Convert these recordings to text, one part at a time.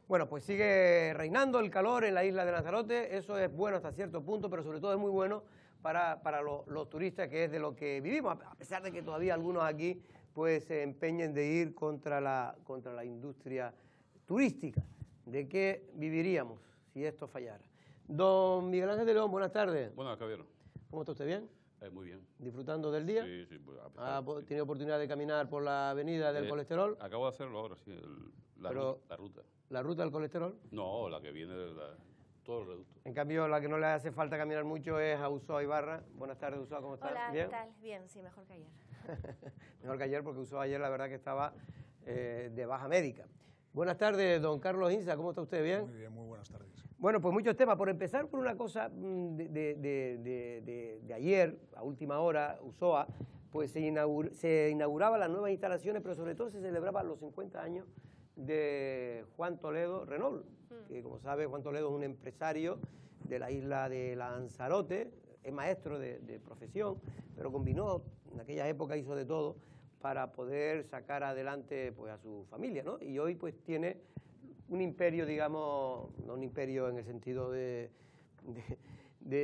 Bueno, pues sigue reinando el calor en la isla de Lanzarote, eso es bueno hasta cierto punto, pero sobre todo es muy bueno para los turistas, que es de lo que vivimos, a pesar de que todavía algunos aquí pues se empeñen de ir contra la industria turística. ¿De qué viviríamos si esto fallara? Don Miguel Ángel de León, buenas tardes. Buenas, caballero. ¿Cómo está usted? ¿Bien? Muy bien. ¿Disfrutando del día? Sí, sí. ¿Ha tenido oportunidad de caminar por la avenida del colesterol? Acabo de hacerlo ahora, sí, la ruta. ¿La ruta del colesterol? No, la que viene de todo el reducto. En cambio, la que no le hace falta caminar mucho es a Ulloa Ibarra. Buenas tardes, Ulloa, ¿cómo estás? Hola, ¿Bien? ¿qué tal? Bien, sí, mejor que ayer. Mejor que ayer, porque Ulloa ayer la verdad que estaba de baja médica. Buenas tardes, don Carlos Insa, ¿cómo está usted? ¿Bien? Muy bien, muy buenas tardes. Bueno, pues muchos temas. Por empezar por una cosa de ayer, a última hora, Ulloa, pues se inauguraban las nuevas instalaciones, pero sobre todo se celebraban los 50 años de Juan Toledo Renault, que como sabe Juan Toledo es un empresario de la isla de Lanzarote, es maestro de profesión, pero combinó, en aquella época hizo de todo para poder sacar adelante pues a su familia, ¿no? Y hoy pues tiene un imperio, digamos, no un imperio en el sentido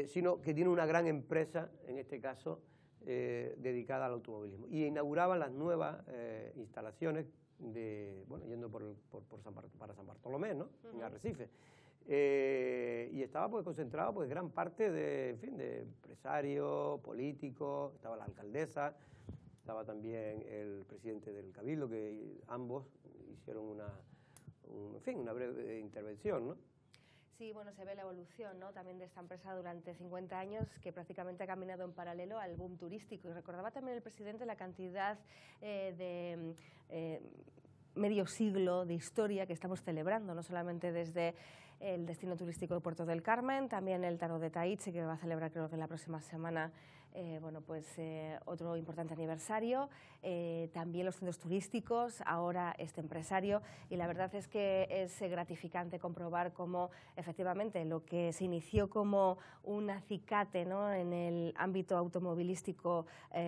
sino que tiene una gran empresa, en este caso, dedicada al automovilismo. Y inauguraban las nuevas instalaciones yendo para San Bartolomé, ¿no? En Arrecife. Y estaba pues concentrado pues gran parte de empresarios, políticos, estaba la alcaldesa, estaba también el presidente del Cabildo, que ambos hicieron una breve intervención, ¿no? Sí, bueno, se ve la evolución, ¿no?, también de esta empresa durante 50 años, que prácticamente ha caminado en paralelo al boom turístico. Y recordaba también el presidente la cantidad de medio siglo de historia que estamos celebrando, no solamente desde el destino turístico de Puerto del Carmen, también el Tarot de Taitse, que va a celebrar creo que la próxima semana otro importante aniversario, también los centros turísticos, ahora este empresario, y la verdad es que es gratificante comprobar cómo efectivamente lo que se inició como un acicate, ¿no?, en el ámbito automovilístico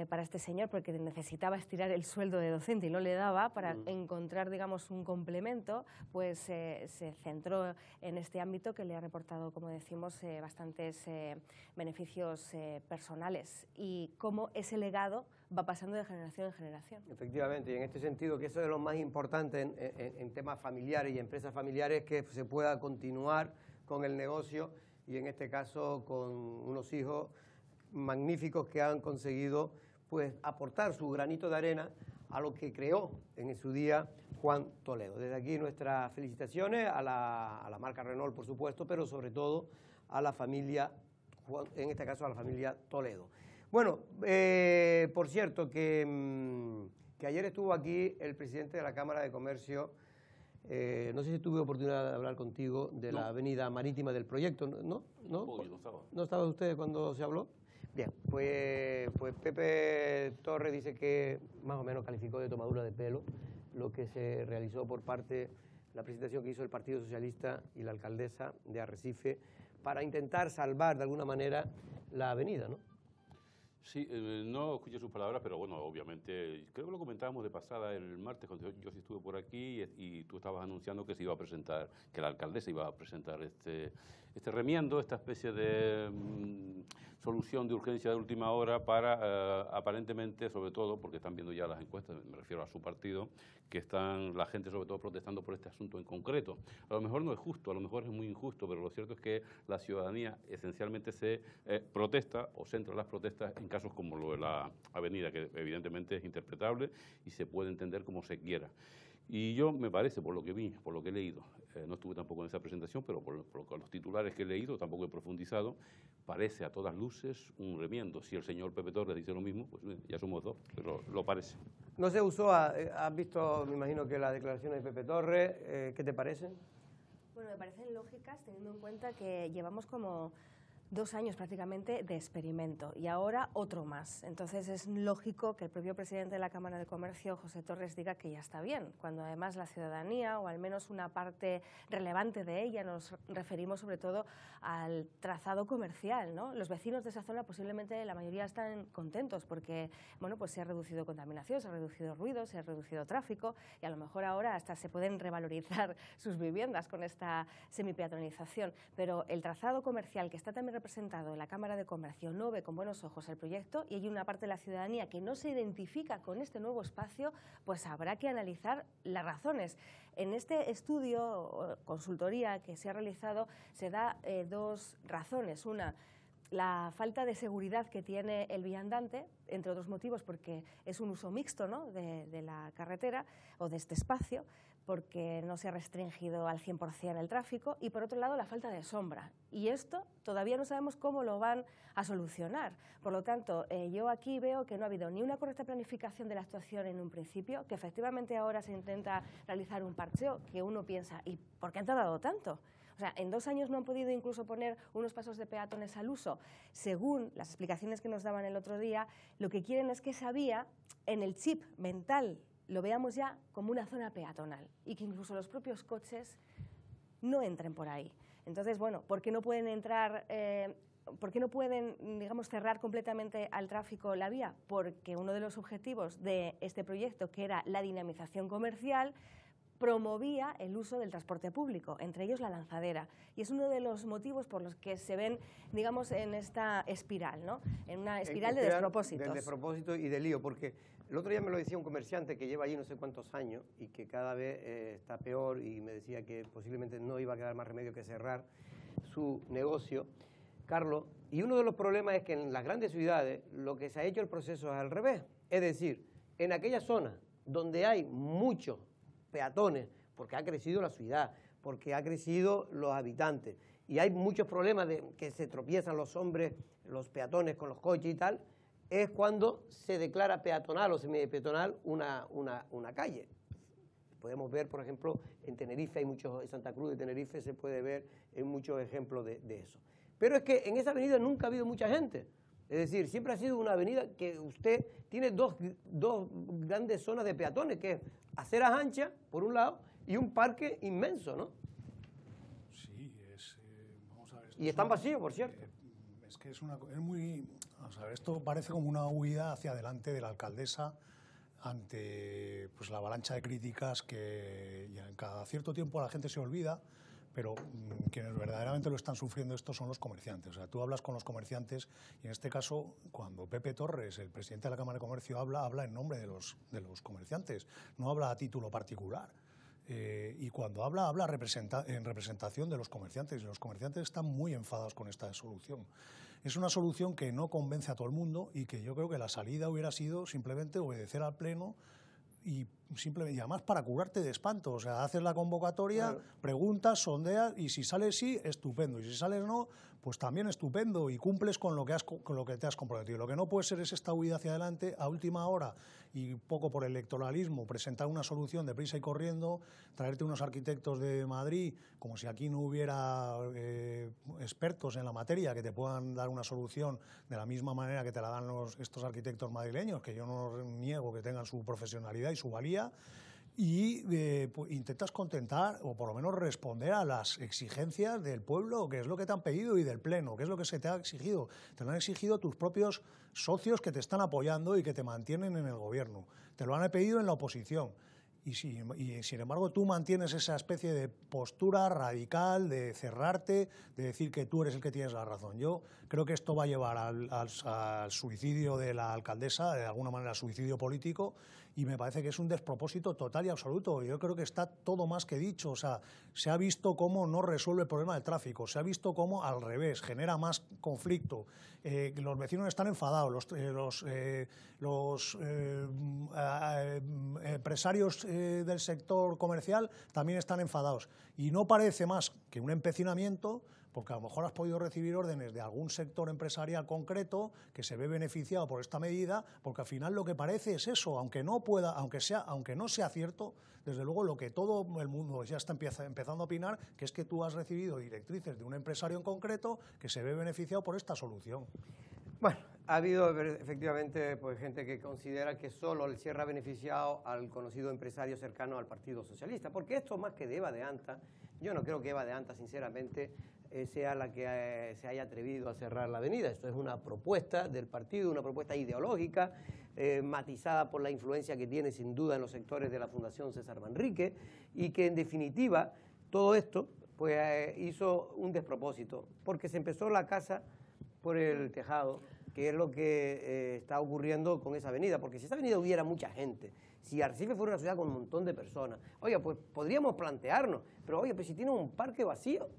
para este señor, porque necesitaba estirar el sueldo de docente y no le daba para encontrar, digamos, un complemento, pues se centró en este ámbito que le ha reportado, como decimos, bastantes beneficios personales, y cómo ese legado va pasando de generación en generación. Efectivamente, y en este sentido, que eso es lo más importante en temas familiares y empresas familiares, que se pueda continuar con el negocio, y en este caso con unos hijos magníficos que han conseguido pues aportar su granito de arena a lo que creó en su día Juan Toledo. Desde aquí nuestras felicitaciones a la marca Renault, por supuesto, pero sobre todo a la familia, en este caso a la familia Toledo. Bueno, por cierto, que ayer estuvo aquí el presidente de la Cámara de Comercio. No sé si tuve oportunidad de hablar contigo de la avenida marítima del proyecto, ¿no? No estaba. ¿No estaba usted cuando se habló? Bien, pues Pepe Torres dice que más o menos calificó de tomadura de pelo lo que se realizó por parte, la presentación que hizo el Partido Socialista y la alcaldesa de Arrecife para intentar salvar de alguna manera la avenida, ¿no? Sí, no escuché sus palabras, pero bueno, obviamente, creo que lo comentábamos de pasada el martes, cuando yo sí estuve por aquí y tú estabas anunciando que se iba a presentar, que la alcaldesa iba a presentar este remiendo, esta especie de solución de urgencia de última hora para, aparentemente, sobre todo, porque están viendo ya las encuestas, me refiero a su partido, que están la gente sobre todo protestando por este asunto en concreto. A lo mejor no es justo, a lo mejor es muy injusto, pero lo cierto es que la ciudadanía esencialmente se protesta o centra las protestas en casos como lo de la avenida, que evidentemente es interpretable y se puede entender como se quiera. Y yo me parece, por lo que vi, por lo que he leído, no estuve tampoco en esa presentación, pero por los titulares que he leído, tampoco he profundizado, parece a todas luces un remiendo. Si el señor Pepe Torres dice lo mismo, pues ya somos dos, pero lo parece. No sé, Ulloa, has visto, me imagino que las declaraciones de Pepe Torres, ¿qué te parecen? Bueno, me parecen lógicas, teniendo en cuenta que llevamos como 2 años prácticamente de experimento y ahora otro más. Entonces es lógico que el propio presidente de la Cámara de Comercio, José Torres, diga que ya está bien, cuando además la ciudadanía, o al menos una parte relevante de ella, nos referimos sobre todo al trazado comercial, ¿no? Los vecinos de esa zona posiblemente la mayoría están contentos porque bueno, pues se ha reducido contaminación, se ha reducido ruido, se ha reducido tráfico y a lo mejor ahora hasta se pueden revalorizar sus viviendas con esta semipeatonalización. Pero el trazado comercial que está también representado en la Cámara de Comercio no ve con buenos ojos el proyecto y hay una parte de la ciudadanía que no se identifica con este nuevo espacio, pues habrá que analizar las razones. En este estudio o consultoría que se ha realizado se da 2 razones. Una, la falta de seguridad que tiene el viandante, entre otros motivos porque es un uso mixto, ¿no?, de la carretera o de este espacio, porque no se ha restringido al 100% el tráfico, y por otro lado la falta de sombra. Y esto todavía no sabemos cómo lo van a solucionar. Por lo tanto, yo aquí veo que no ha habido ni una correcta planificación de la actuación en un principio, que efectivamente ahora se intenta realizar un parcheo que uno piensa, ¿y por qué han tardado tanto? O sea, en 2 años no han podido incluso poner unos pasos de peatones al uso. Según las explicaciones que nos daban el otro día, lo que quieren es que esa vía, en el chip mental, lo veamos ya como una zona peatonal y que incluso los propios coches no entren por ahí. Entonces, bueno, ¿por qué no pueden entrar, por qué no pueden, digamos, cerrar completamente al tráfico la vía? Porque uno de los objetivos de este proyecto, que era la dinamización comercial, promovía el uso del transporte público, entre ellos la lanzadera. Y es uno de los motivos por los que se ven, digamos, en esta espiral, ¿no? En una espiral de despropósitos. Del despropósito y de lío, porque el otro día me lo decía un comerciante que lleva allí no sé cuántos años y que cada vez está peor, y me decía que posiblemente no iba a quedar más remedio que cerrar su negocio, Carlos. Y uno de los problemas es que en las grandes ciudades lo que se ha hecho el proceso es al revés. Es decir, en aquellas zonas donde hay muchos peatones, porque ha crecido la ciudad, porque ha crecido los habitantes, y hay muchos problemas de que se tropiezan los hombres, los peatones con los coches y tal, es cuando se declara peatonal o semipeatonal una calle. Podemos ver, por ejemplo, en Tenerife, hay muchos, en Santa Cruz de Tenerife se puede ver en muchos ejemplos de eso. Pero es que en esa avenida nunca ha habido mucha gente. Es decir, siempre ha sido una avenida que usted tiene dos grandes zonas de peatones, que es aceras anchas, por un lado, y un parque inmenso, ¿no? Sí, vamos a ver. Y están vacíos, por cierto. Es que es muy... Vamos a ver, esto parece como una huida hacia adelante de la alcaldesa ante pues, la avalancha de críticas que ya en cada cierto tiempo la gente se olvida, pero quienes verdaderamente lo están sufriendo esto son los comerciantes. O sea, tú hablas con los comerciantes y en este caso, cuando Pepe Torres, el presidente de la Cámara de Comercio, habla en nombre de los comerciantes, no habla a título particular. Y cuando habla en representación de los comerciantes, y los comerciantes están muy enfadados con esta solución. Es una solución que no convence a todo el mundo y que yo creo que la salida hubiera sido simplemente obedecer al Pleno y además para curarte de espanto. O sea, haces la convocatoria, claro, preguntas, sondeas y si sales sí, estupendo. Y si sales no, pues también estupendo y cumples con lo que te has comprometido. Lo que no puede ser es esta huida hacia adelante a última hora y poco por electoralismo, presentar una solución de prisa y corriendo, traerte unos arquitectos de Madrid, como si aquí no hubiera expertos en la materia que te puedan dar una solución de la misma manera que te la dan estos arquitectos madrileños, que yo no niego que tengan su profesionalidad y su valía, y pues intentas contentar o por lo menos responder a las exigencias del pueblo, que es lo que te han pedido, y del Pleno, que es lo que se te ha exigido. Te lo han exigido tus propios socios que te están apoyando y que te mantienen en el gobierno. Te lo han pedido en la oposición. Y sin embargo tú mantienes esa especie de postura radical de cerrarte, de decir que tú eres el que tienes la razón. Yo creo que esto va a llevar al suicidio de la alcaldesa, de alguna manera suicidio político, y me parece que es un despropósito total y absoluto. Yo creo que está todo más que dicho. O sea, se ha visto cómo no resuelve el problema del tráfico, se ha visto cómo al revés, genera más conflicto. Los vecinos están enfadados, empresarios del sector comercial también están enfadados. Y no parece más que un empecinamiento, porque a lo mejor has podido recibir órdenes de algún sector empresarial concreto que se ve beneficiado por esta medida, porque al final lo que parece es eso, aunque no sea cierto, desde luego lo que todo el mundo ya está empezando a opinar, que es que tú has recibido directrices de un empresario en concreto que se ve beneficiado por esta solución. Bueno, ha habido efectivamente pues, gente que considera que solo el cierre ha beneficiado al conocido empresario cercano al Partido Socialista, porque esto más que de Eva de Anta, yo no creo que Eva de Anta, sinceramente, sea la que se haya atrevido a cerrar la avenida. Esto es una propuesta del partido, una propuesta ideológica, matizada por la influencia que tiene sin duda en los sectores de la Fundación César Manrique, y que en definitiva todo esto pues, hizo un despropósito, porque se empezó la casa por el tejado, que es lo que está ocurriendo con esa avenida, porque si esa avenida hubiera mucha gente, si Arrecife fuera una ciudad con un montón de personas, oye, pues podríamos plantearnos, pero oye, pues si tiene un parque vacío,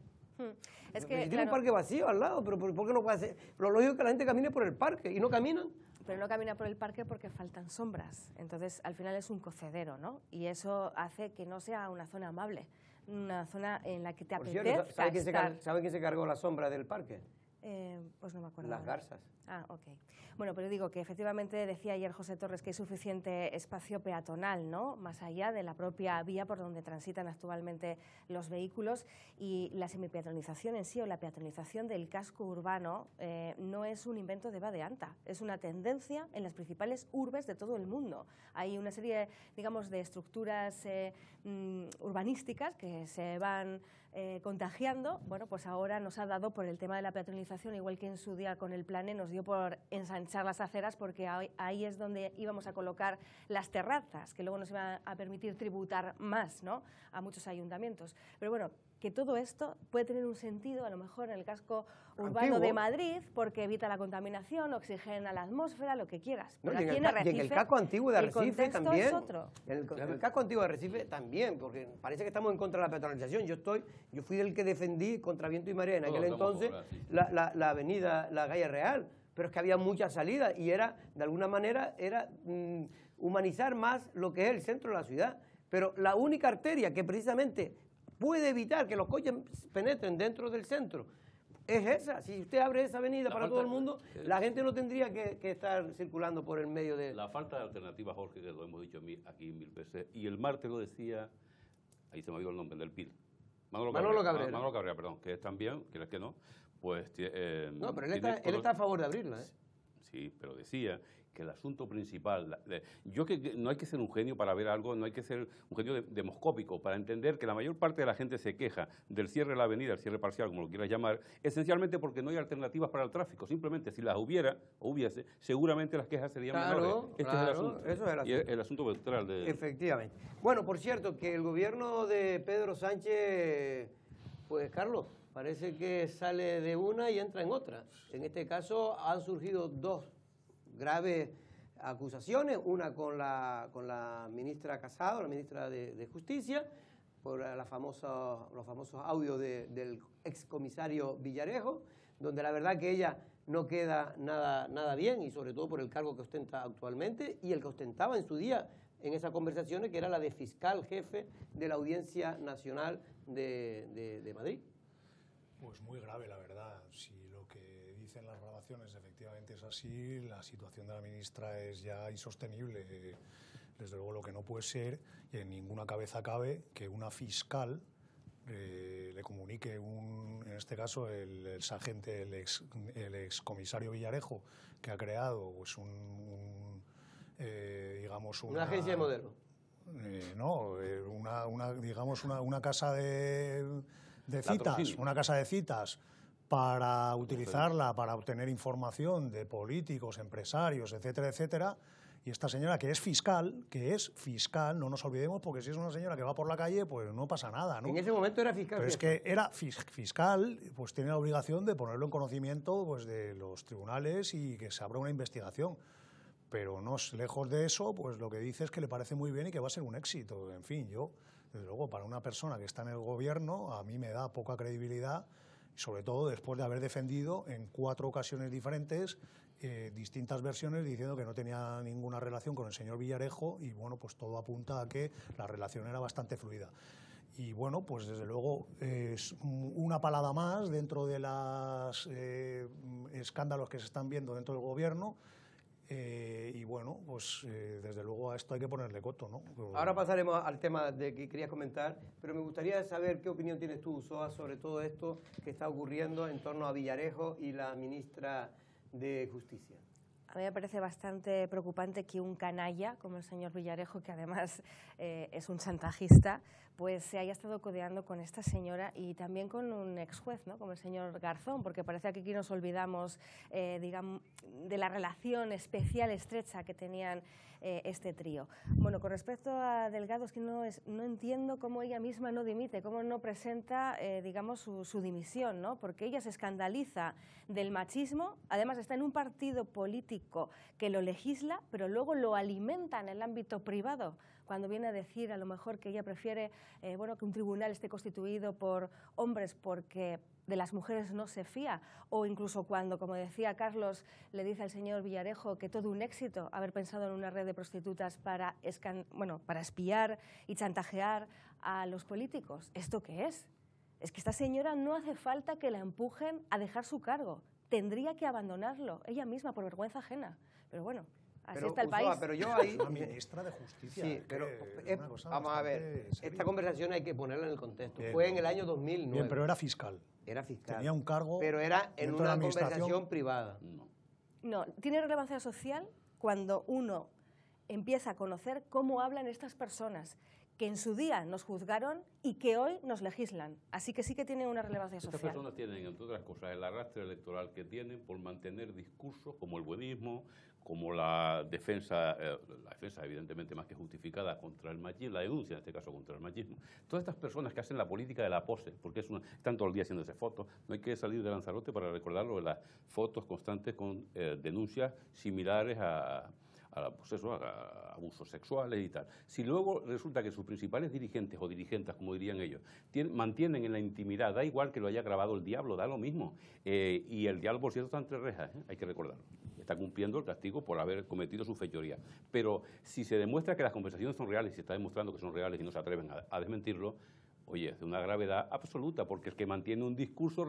es que, si tiene un parque vacío al lado, pero ¿por qué no puede hacer? Lo lógico es que la gente camine por el parque y no caminan. Pero no camina por el parque porque faltan sombras, entonces al final es un cocedero, ¿no? Y eso hace que no sea una zona amable, una zona en la que te apetezca estar. ¿Sabe quién se cargó la sombra del parque? Pues no me acuerdo. Las garzas. Ah, ok. Bueno, pero digo que efectivamente decía ayer José Torres que hay suficiente espacio peatonal, ¿no? Más allá de la propia vía por donde transitan actualmente los vehículos, y la semipeatonización en sí o la peatonización del casco urbano no es un invento de Eva de Anta, es una tendencia en las principales urbes de todo el mundo. Hay una serie, digamos, de estructuras urbanísticas que se van contagiando. Bueno, pues ahora nos ha dado por el tema de la peatonalización, igual que en su día con el Plane nos dio por ensanchar las aceras, porque ahí es donde íbamos a colocar las terrazas, que luego nos iba a permitir tributar más, ¿no?, a muchos ayuntamientos. Pero bueno, que todo esto puede tener un sentido a lo mejor en el casco urbano de Madrid, porque evita la contaminación, oxigena la atmósfera, lo que quieras. Pero aquí en Arrecife, y en el casco antiguo de Arrecife también. Es otro. En el casco antiguo de Arrecife también, porque parece que estamos en contra de la peatonalización. Yo fui el que defendí contra viento y marea en aquel entonces la avenida, la calle Real, pero es que había muchas salidas y era, de alguna manera, era humanizar más lo que es el centro de la ciudad. Pero la única arteria que precisamente puede evitar que los coches penetren dentro del centro es esa. Si usted abre esa avenida para todo el mundo, la gente no tendría que estar circulando por el medio de... La falta de alternativa, Jorge, que lo hemos dicho aquí 1000 veces, y el martes lo decía, ahí se me ha ido el nombre, del PIL. Manolo Cabrera, perdón, que es también, que no, pues... no, pero él está a favor de abrirla, ¿eh? Sí, pero decía que el asunto principal, que no hay que ser un genio para ver algo, no hay que ser un genio demoscópico para entender que la mayor parte de la gente se queja del cierre de la avenida, el cierre parcial, como lo quieras llamar, esencialmente porque no hay alternativas para el tráfico. Simplemente, si las hubiese, seguramente las quejas serían menores. Este es el asunto. Eso es el asunto. Y el asunto vectoral de... Efectivamente. Bueno, por cierto, que el gobierno de Pedro Sánchez, pues, Carlos, parece que sale de una y entra en otra. En este caso han surgido dos graves acusaciones, una con la ministra Casado, la ministra de Justicia, por los famosos audios del excomisario Villarejo, donde la verdad que ella no queda nada bien, y sobre todo por el cargo que ostenta actualmente y el que ostentaba en su día en esas conversaciones, que era la de fiscal jefe de la Audiencia Nacional de Madrid. Pues muy grave, la verdad. Si lo que dicen las grabaciones efectivamente es así, la situación de la ministra es ya insostenible. Desde luego lo que no puede ser, y en ninguna cabeza cabe, que una fiscal le comunique, en este caso el sargente, el excomisario Villarejo, que ha creado pues digamos una agencia de modelo. Una casa de citas, una casa de citas para utilizarla para obtener información de políticos, empresarios, etcétera, etcétera. Y esta señora que es fiscal, no nos olvidemos, porque si es una señora que va por la calle, pues no pasa nada, ¿no? En ese momento era fiscal. Pero es que era fiscal, pues tiene la obligación de ponerlo en conocimiento pues, de los tribunales y que se abra una investigación. Pero no, lejos de eso, pues lo que dice es que le parece muy bien y que va a ser un éxito. En fin, yo, desde luego, para una persona que está en el gobierno, a mí me da poca credibilidad, sobre todo después de haber defendido en 4 ocasiones diferentes distintas versiones diciendo que no tenía ninguna relación con el señor Villarejo y bueno, pues todo apunta a que la relación era bastante fluida. Y bueno, pues desde luego es una palada más dentro de los escándalos que se están viendo dentro del gobierno. Y bueno, pues desde luego a esto hay que ponerle coto, ¿no? Ahora pasaremos al tema de que querías comentar, pero me gustaría saber qué opinión tienes tú, Usoa, sobre todo esto que está ocurriendo en torno a Villarejo y la ministra de Justicia. A mí me parece bastante preocupante que un canalla como el señor Villarejo, que además es un chantajista, pues se haya estado codeando con esta señora y también con un ex juez, ¿no? Como el señor Garzón, porque parece que aquí nos olvidamos digamos, de la relación especial, estrecha que tenían este trío. Bueno, con respecto a Delgado, es que no entiendo cómo ella misma no dimite, cómo no presenta, digamos, su dimisión, ¿no? Porque ella se escandaliza del machismo, además está en un partido político que lo legisla, pero luego lo alimenta en el ámbito privado, cuando viene a decir a lo mejor que ella prefiere bueno, que un tribunal esté constituido por hombres porque de las mujeres no se fía, o incluso cuando, como decía Carlos, le dice al señor Villarejo que todo un éxito haber pensado en una red de prostitutas para espiar y chantajear a los políticos. ¿Esto qué es? Es que esta señora no hace falta que la empujen a dejar su cargo, tendría que abandonarlo ella misma por vergüenza ajena, pero bueno. Así está el país. Pero yo ahí... Una ministra de Justicia. Sí, pero vamos a ver, esta conversación hay que ponerla en el contexto. Fue en el año 2009. Bien, pero era fiscal. Era fiscal. Tenía un cargo. Pero era en una conversación privada. No, tiene relevancia social cuando uno empieza a conocer cómo hablan estas personas que en su día nos juzgaron y que hoy nos legislan. Así que sí que tiene una relevancia social. Estas personas tienen, entre otras cosas, el arrastre electoral que tienen por mantener discursos como el buenismo, como la defensa evidentemente más que justificada contra el machismo, la denuncia en este caso contra el machismo. Todas estas personas que hacen la política de la pose, porque están todo el día haciéndose fotos, no hay que salir de Lanzarote para recordarlo de las fotos constantes con denuncias similares a abusos sexuales y tal. Si luego resulta que sus principales dirigentes o dirigentas, como dirían ellos, mantienen en la intimidad, da igual que lo haya grabado el diablo, da lo mismo. Y el diablo, por cierto, está entre rejas, hay que recordarlo. Está cumpliendo el castigo por haber cometido su fechoría. Pero si se demuestra que las conversaciones son reales, y se está demostrando que son reales y no se atreven a desmentirlo, oye, es de una gravedad absoluta, porque el que mantiene un discurso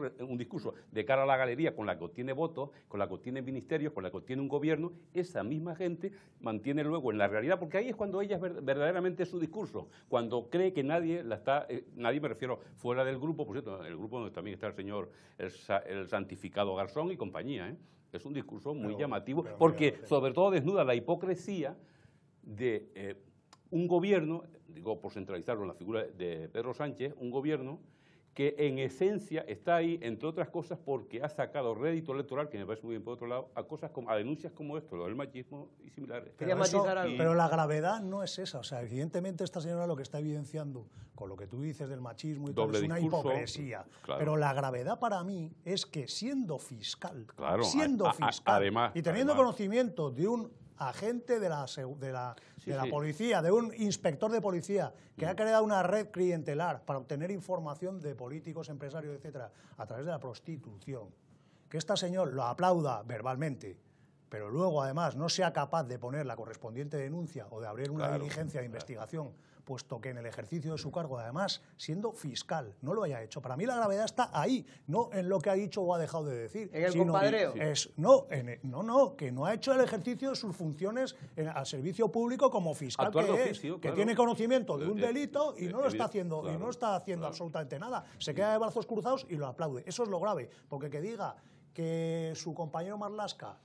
de cara a la galería con la que obtiene votos, con la que obtiene ministerios, con la que obtiene un gobierno, esa misma gente mantiene luego en la realidad, porque ahí es cuando ella es verdaderamente su discurso, cuando cree que nadie la está, nadie me refiero fuera del grupo, por cierto, el grupo donde también está el señor, el santificado Garzón y compañía, Es un discurso muy llamativo, porque sobre todo desnuda la hipocresía de un gobierno, digo por centralizarlo en la figura de Pedro Sánchez, un gobierno que en esencia está ahí, entre otras cosas, porque ha sacado rédito electoral, que me parece muy bien por otro lado, a denuncias como esto, lo del machismo y similares. Pero la gravedad no es esa, o sea, evidentemente esta señora lo que está evidenciando con lo que tú dices del machismo y todo es una hipocresía, claro. Pero la gravedad para mí es que siendo fiscal, además, y teniendo conocimiento de un agente de la policía, de un inspector de policía que ha creado una red clientelar para obtener información de políticos, empresarios, etcétera, a través de la prostitución. Que esta señora lo aplauda verbalmente, pero luego además no sea capaz de poner la correspondiente denuncia o de abrir una diligencia de investigación, puesto que en el ejercicio de su cargo, además, siendo fiscal, no lo haya hecho. Para mí la gravedad está ahí, no en lo que ha dicho o ha dejado de decir. ¿En el compadreo? Que no ha hecho el ejercicio de sus funciones al servicio público como fiscal que tiene conocimiento de un delito y no lo está haciendo, absolutamente nada. Se queda de brazos cruzados y lo aplaude. Eso es lo grave, porque que diga que su compañero Marlaska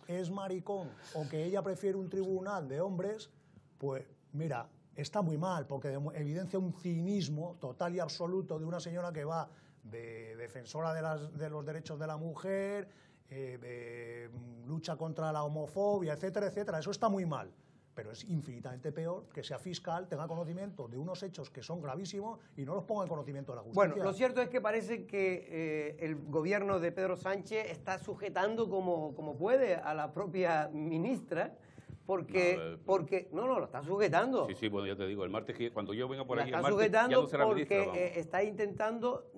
es maricón o que ella prefiere un tribunal de hombres, pues mira, está muy mal, porque evidencia un cinismo total y absoluto de una señora que va de defensora de los derechos de la mujer, de lucha contra la homofobia, etcétera, etcétera. Eso está muy mal, pero es infinitamente peor que sea fiscal, tenga conocimiento de unos hechos que son gravísimos y no los ponga en conocimiento de la justicia. Bueno, lo cierto es que parece que el gobierno de Pedro Sánchez está sujetando como puede a la propia ministra, porque lo está sujetando. Sí, bueno, ya te digo, el martes, cuando yo venga por aquí, el martes ya no será ministra, porque está intentando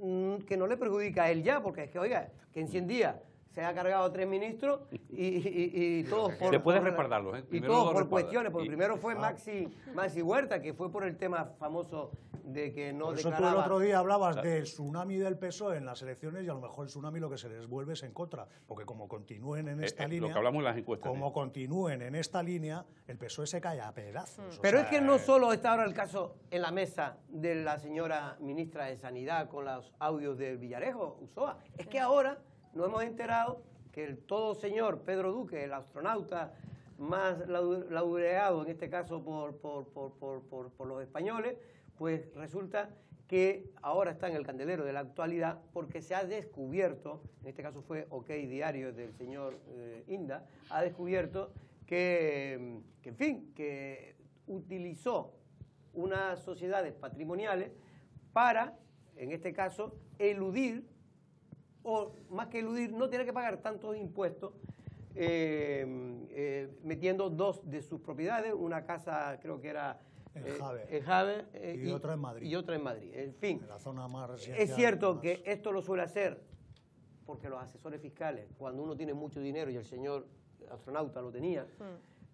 que no le perjudique a él ya, porque es que, oiga, que en 100 días se ha cargado a 3 ministros y todos por... Se puede respaldarlos, ¿eh? Y Primero todos lo por respalda. cuestiones, porque primero fue Maxi Huerta, que fue por el tema famoso de que no Por eso declaraba... tú el otro día hablabas del tsunami del PSOE en las elecciones y a lo mejor el tsunami lo que se les vuelve es en contra, porque como continúen en esta línea... Lo que hablamos en las encuestas. Como continúen en esta línea, el PSOE se cae a pedazos. Pero es que no solo está ahora el caso en la mesa de la señora ministra de Sanidad con los audios del Villarejo, Ulloa, es que ahora nos hemos enterado que el todo señor Pedro Duque, el astronauta más laureado en este caso por los españoles, pues resulta que ahora está en el candelero de la actualidad porque se ha descubierto, en este caso fue OK Diario del señor Inda, ha descubierto que, en fin, que utilizó unas sociedades patrimoniales para, en este caso, eludir, o más que eludir, no tiene que pagar tantos impuestos, metiendo 2 de sus propiedades, una casa creo que era en Jave y otra en Madrid. Y otra en Madrid. En fin, En la zona más residencial. es cierto que esto lo suele hacer porque los asesores fiscales, cuando uno tiene mucho dinero, y el señor astronauta lo tenía,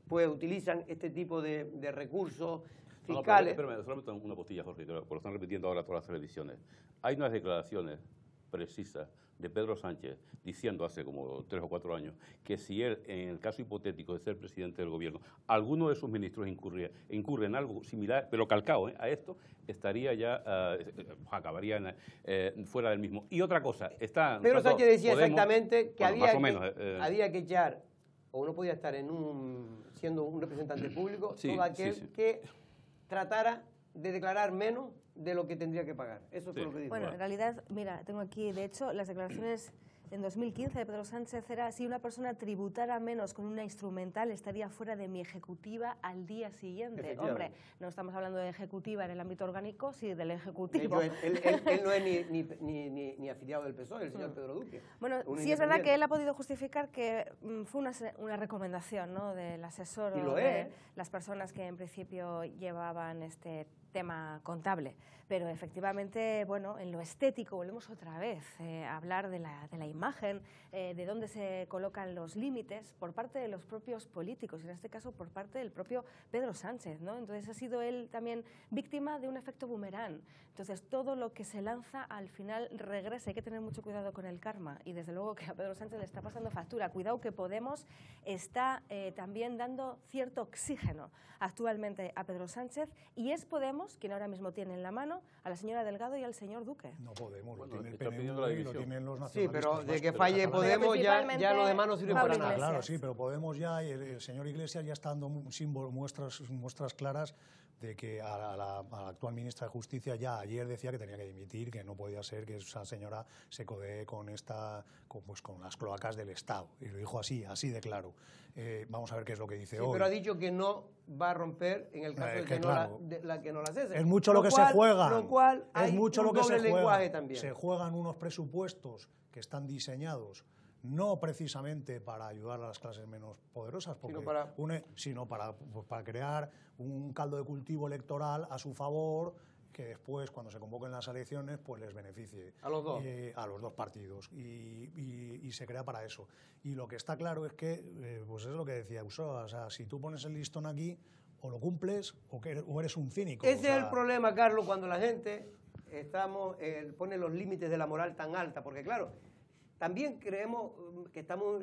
pues utilizan este tipo de recursos fiscales. No, pero solamente una postilla, Jorge, que lo están repitiendo ahora todas las televisiones. Hay unas declaraciones precisas de Pedro Sánchez diciendo hace como 3 o 4 años que si él, en el caso hipotético de ser presidente del gobierno, alguno de sus ministros incurre en algo similar, pero calcado a esto, estaría ya, acabaría fuera del mismo. Y otra cosa, está... Pedro Sánchez decía Podemos, exactamente que, bueno, había que echar, o no podía estar siendo un representante público, todo aquel que tratara de declarar menos de lo que tendría que pagar. Eso fue lo que dijo. Bueno, en realidad, mira, tengo aquí, de hecho, las declaraciones en 2015 de Pedro Sánchez era: si una persona tributara menos con una instrumental, estaría fuera de mi ejecutiva al día siguiente. Hombre, no estamos hablando de ejecutiva en el ámbito orgánico, sí del ejecutivo. De hecho, él no es ni afiliado del PSOE, el señor Pedro Duque. Bueno, sí es verdad que él ha podido justificar que fue una recomendación, ¿no?, del asesor o de las personas que en principio llevaban este tema contable, pero efectivamente, bueno, en lo estético volvemos otra vez a hablar de la imagen, de dónde se colocan los límites por parte de los propios políticos, en este caso por parte del propio Pedro Sánchez, ¿no? Entonces ha sido él también víctima de un efecto boomerang. Entonces todo lo que se lanza al final regresa. Hay que tener mucho cuidado con el karma, y desde luego que a Pedro Sánchez le está pasando factura. Cuidado que Podemos está también dando cierto oxígeno actualmente a Pedro Sánchez, y es Podemos quien ahora mismo tiene en la mano a la señora Delgado y al señor Duque. No Podemos, lo tiene el está pidiendo la PNV y lo división. tienen los nacionalistas. Sí, pero de que vascos. falle Podemos ya lo demás no sirve para Pablo nada. Iglesias. Claro, sí, pero Podemos ya, y el señor Iglesias ya está dando muestras claras de que a la actual ministra de Justicia ya ayer decía que tenía que dimitir, que no podía ser que esa señora se codee con las cloacas del Estado. Y lo dijo así de claro. Vamos a ver qué es lo que dice hoy. Pero ha dicho que no va a romper en el caso de que, claro, no la cese. es mucho lo que se juegan. Lo cual hay es mucho un lo que doble se lenguaje juegan. también. Se juegan unos presupuestos que están diseñados no precisamente para ayudar a las clases menos poderosas, sino para crear un caldo de cultivo electoral a su favor, que después, cuando se convoquen las elecciones, pues les beneficie. A los dos. A los dos partidos. Y se crea para eso. Y lo que está claro es que, pues es lo que decía Ulloa, o sea, si tú pones el listón aquí, o lo cumples o eres un cínico. Ese es el problema, Carlos, cuando la gente pone los límites de la moral tan alta, porque claro, también creemos que estamos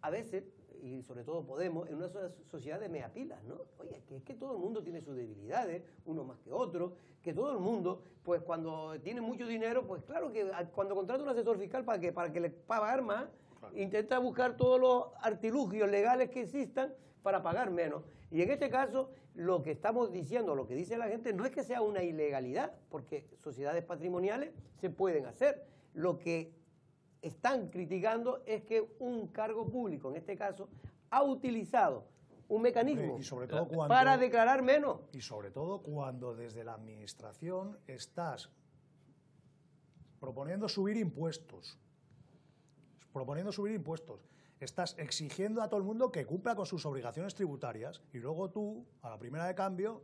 a veces, y sobre todo Podemos, en una sociedad de meapilas, ¿no? Oye, que es que todo el mundo tiene sus debilidades, uno más que otro, que todo el mundo, pues cuando tiene mucho dinero, pues claro que cuando contrata un asesor fiscal para que le pagar más, intenta buscar todos los artilugios legales que existan para pagar menos. Y en este caso, lo que estamos diciendo, lo que dice la gente, no es que sea una ilegalidad, porque sociedades patrimoniales se pueden hacer. Lo que están criticando es que un cargo público, en este caso, ha utilizado un mecanismo y sobre todo para declarar menos. Y sobre todo cuando desde la administración estás proponiendo subir impuestos. Estás exigiendo a todo el mundo que cumpla con sus obligaciones tributarias, y luego tú, a la primera de cambio,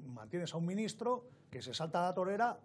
mantienes a un ministro que se salta a la torera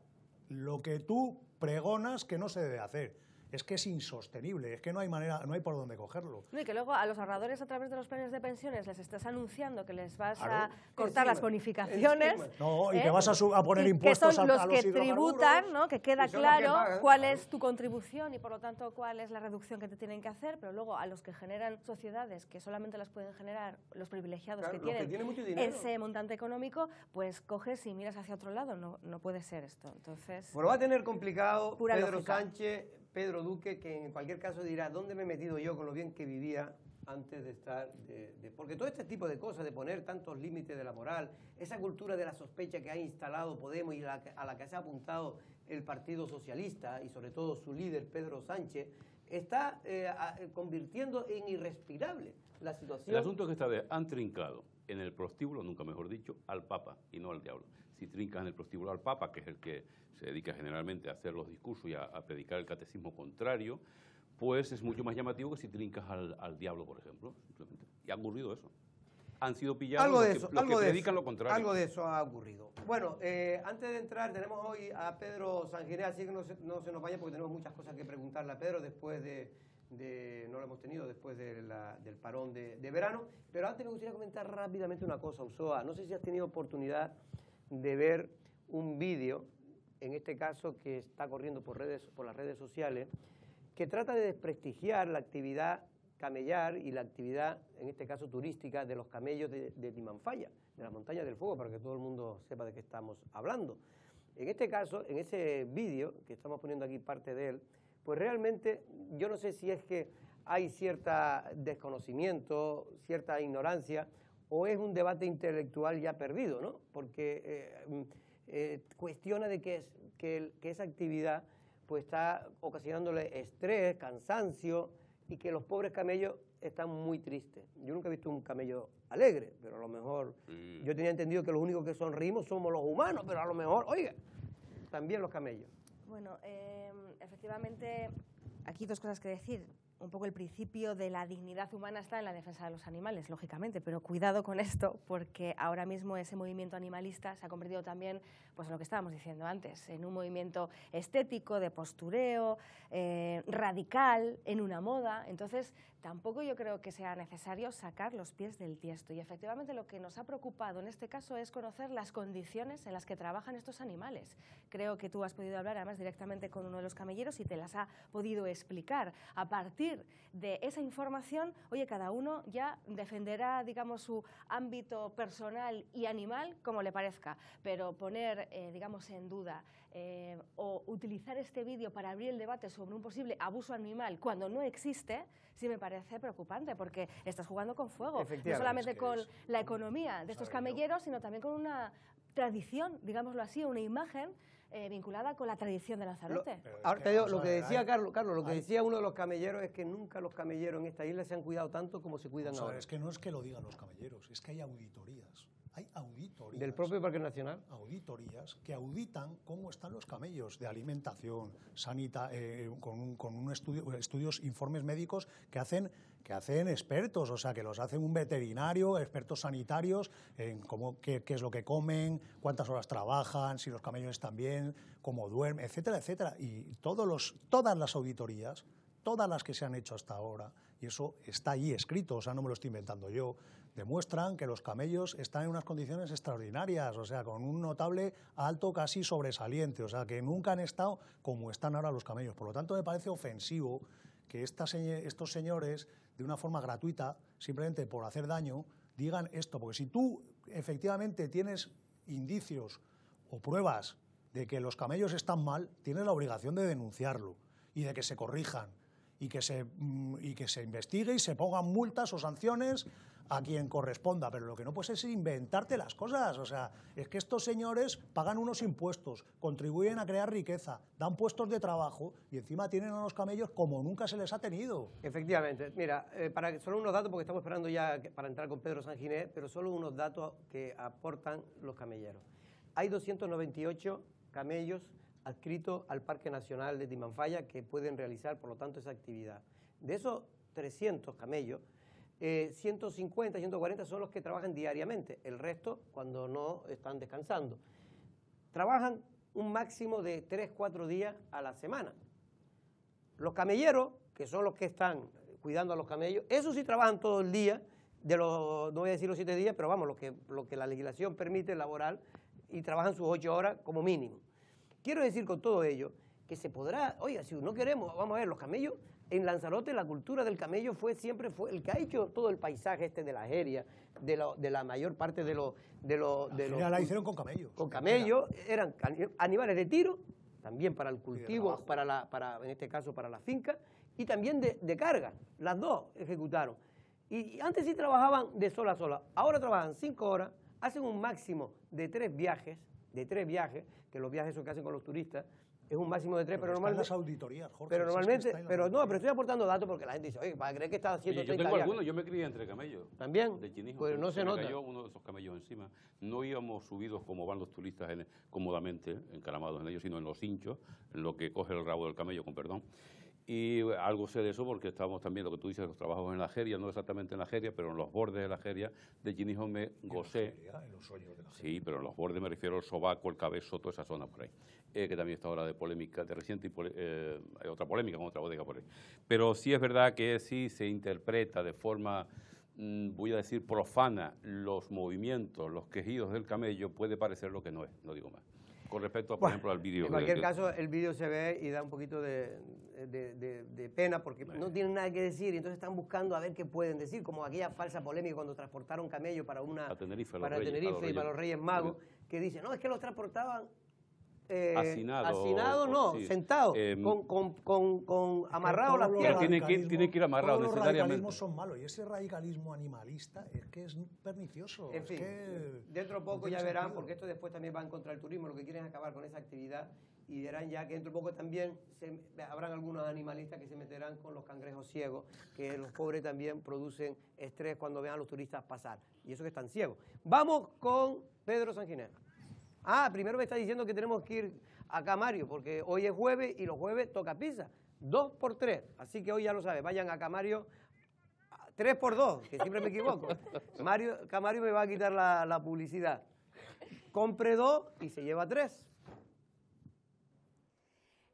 lo que tú pregonas que no se debe hacer. es que es insostenible, es que no hay manera, no hay por dónde cogerlo. No, y que luego a los ahorradores a través de los planes de pensiones les estás anunciando que les vas Claro. a cortar las bonificaciones. No, y que vas a poner impuestos que son los a que tributan, ¿no? Que queda Y son los que claro pagan, cuál claro. es tu contribución y por lo tanto cuál es la reducción que te tienen que hacer, pero luego a los que generan sociedades que solamente las pueden generar los privilegiados Claro, que los que tienen tienen mucho dinero. ese montante económico, pues coges y miras hacia otro lado. No puede ser esto. Entonces, Bueno, va a tener complicado Pura Pedro lógica. Sánchez, Pedro Duque, que en cualquier caso dirá, ¿dónde me he metido yo con lo bien que vivía antes de estar? Porque todo este tipo de cosas, de poner tantos límites de la moral, esa cultura de la sospecha que ha instalado Podemos y a la que se ha apuntado el Partido Socialista y sobre todo su líder, Pedro Sánchez, está convirtiendo en irrespirable la situación. El asunto es que han trincado en el prostíbulo, nunca mejor dicho, al Papa y no al diablo. Si trincas en el prostíbulo al Papa, que es el que se dedica generalmente a hacer los discursos y a predicar el catecismo contrario, pues es mucho más llamativo que si trincas al diablo, por ejemplo. Simplemente. Y ha ocurrido eso. Han sido pillados Algo de los eso, que algo de predican eso, lo contrario. algo de eso ha ocurrido. Bueno, antes de entrar, tenemos hoy a Pedro Sanginés, así que no se nos vaya porque tenemos muchas cosas que preguntarle a Pedro después no lo hemos tenido después del parón de verano. Pero antes me gustaría comentar rápidamente una cosa, Ulloa. No sé si has tenido oportunidad de ver un vídeo, en este caso que está corriendo por las redes sociales, que trata de desprestigiar la actividad camellar y la actividad, en este caso turística, de los camellos de Timanfaya, de la Montaña del Fuego, para que todo el mundo sepa de qué estamos hablando. En este caso, en ese vídeo, que estamos poniendo aquí parte de él, pues realmente yo no sé si es que hay cierto desconocimiento, cierta ignorancia, o es un debate intelectual ya perdido, ¿no? Porque cuestiona de que esa actividad pues está ocasionándole estrés, cansancio, y que los pobres camellos están muy tristes. Yo nunca he visto un camello alegre, pero a lo mejor yo tenía entendido que los únicos que sonreímos somos los humanos, pero a lo mejor, oiga, también los camellos. bueno, efectivamente, aquí dos cosas que decir. Un poco el principio de la dignidad humana está en la defensa de los animales, lógicamente, pero cuidado con esto, porque ahora mismo ese movimiento animalista se ha convertido también, pues en lo que estábamos diciendo antes, en un movimiento estético, de postureo, radical, en una moda. Entonces, tampoco yo creo que sea necesario sacar los pies del tiesto. Y efectivamente lo que nos ha preocupado en este caso es conocer las condiciones en las que trabajan estos animales. Creo que tú has podido hablar además directamente con uno de los camelleros y te las ha podido explicar. A partir de esa información, oye, cada uno ya defenderá, digamos, su ámbito personal y animal como le parezca, pero poner, digamos, en duda o utilizar este vídeo para abrir el debate sobre un posible abuso animal cuando no existe, sí me parece preocupante, porque estás jugando con fuego, no solamente con la economía de estos camelleros, sino también con una tradición, digámoslo así, una imagen vinculada con la tradición de Lanzarote. Ahora te digo, lo que decía Carlos, lo que decía uno de los camelleros es que nunca los camelleros en esta isla se han cuidado tanto como se cuidan ahora. Es que no es que lo digan los camelleros, es que hay auditorías. Hay auditorías. ¿Del propio Parque Nacional? Auditorías que auditan cómo están los camellos de alimentación, con un estudios, informes médicos que hacen expertos, o sea, que los hacen un veterinario, expertos sanitarios, en qué es lo que comen, cuántas horas trabajan, si los camellos están bien, cómo duermen, etcétera, etcétera. Y todas las auditorías, todas las que se han hecho hasta ahora, y eso está allí escrito, o sea, no me lo estoy inventando yo, demuestran que los camellos están en unas condiciones extraordinarias, o sea, con un notable alto casi sobresaliente, o sea, que nunca han estado como están ahora los camellos. Por lo tanto, me parece ofensivo que estos señores, de una forma gratuita, simplemente por hacer daño, digan esto, porque si tú efectivamente tienes indicios o pruebas de que los camellos están mal, tienes la obligación de denunciarlo y de que se corrijan y que se investigue y se pongan multas o sanciones a quien corresponda, pero lo que no puedes es inventarte las cosas. O sea, es que estos señores pagan unos impuestos, contribuyen a crear riqueza, dan puestos de trabajo y encima tienen a los camellos como nunca se les ha tenido. Efectivamente. Mira, solo unos datos, porque estamos esperando ya para entrar con Pedro Sanginés, pero solo unos datos que aportan los camelleros. Hay 298 camellos adscritos al Parque Nacional de Timanfaya que pueden realizar, por lo tanto, esa actividad. De esos 300 camellos, 150, 140 son los que trabajan diariamente, el resto cuando no están descansando. Trabajan un máximo de 3-4 días a la semana. Los camelleros, que son los que están cuidando a los camellos, esos sí trabajan todo el día, no voy a decir los 7 días, pero vamos, lo que la legislación permite laboral, y trabajan sus 8 horas como mínimo. Quiero decir con todo ello que se podrá, oiga, si no queremos, vamos a ver, los camellos, en Lanzarote la cultura del camello siempre fue el que ha hecho todo el paisaje de la jeria, de la mayor parte de los... La hicieron con camellos. Con camellos, eran animales de tiro, también para el cultivo, en este caso para la finca, y también de carga, las dos ejecutaron. Y antes sí trabajaban de sola a sola, ahora trabajan 5 horas, hacen un máximo de 3 viajes, que los viajes esos que hacen con los turistas, es un máximo de 3, pero normalmente... las auditorías, Jorge. Pero normalmente, pero estoy aportando datos porque la gente dice, oye, para creer que está haciendo 30 yo tengo viajes. algunos, yo me crié entre camellos. ¿También? De Chinijo. Pues no se nota. Me cayó uno de esos camellos encima. No íbamos subidos como van los turistas cómodamente, encaramados en ellos, sino en los hinchos, en lo que coge el rabo del camello, con perdón. Y algo sé de eso porque estábamos también, lo que tú dices, los trabajos en la jeria, no exactamente en la jeria, pero en los bordes de la jeria de Chinijo me gocé. En los sueños de la jeria. Sí, pero en los bordes me refiero al sobaco, el cabezo, toda esa zona por ahí, que también está ahora de polémica, de reciente, hay otra polémica con otra bodega por ahí. Pero sí es verdad que sí se interpreta de forma, voy a decir, profana los movimientos, los quejidos del camello, puede parecer lo que no es, no digo más. Con respecto, por ejemplo, al vídeo. En cualquier caso, el vídeo se ve y da un poquito de pena porque no tienen nada que decir y entonces están buscando a ver qué pueden decir, como aquella falsa polémica cuando transportaron camello para Tenerife y para los Reyes Magos, que dicen, no, es que los transportaban hacinados, no, sí, sentados, con amarrados las piernas. Tienen que ir amarrados necesariamente. Los radicalismos son malos y ese radicalismo animalista es que es pernicioso. En fin, dentro de poco ya verán, porque esto después también va en contra del turismo, lo que quieren es acabar con esa actividad y verán ya que dentro de poco también habrán algunos animalistas que se meterán con los cangrejos ciegos, que los pobres también producen estrés cuando vean a los turistas pasar, y eso que están ciegos. Vamos con Pedro Sanginés. Primero me está diciendo que tenemos que ir a Camario, porque hoy es jueves y los jueves toca pizza. 2 por 3, así que hoy ya lo sabe, vayan a Camario, 3 por 2, que siempre me equivoco. Camario me va a quitar la publicidad. Compre 2 y se lleva 3.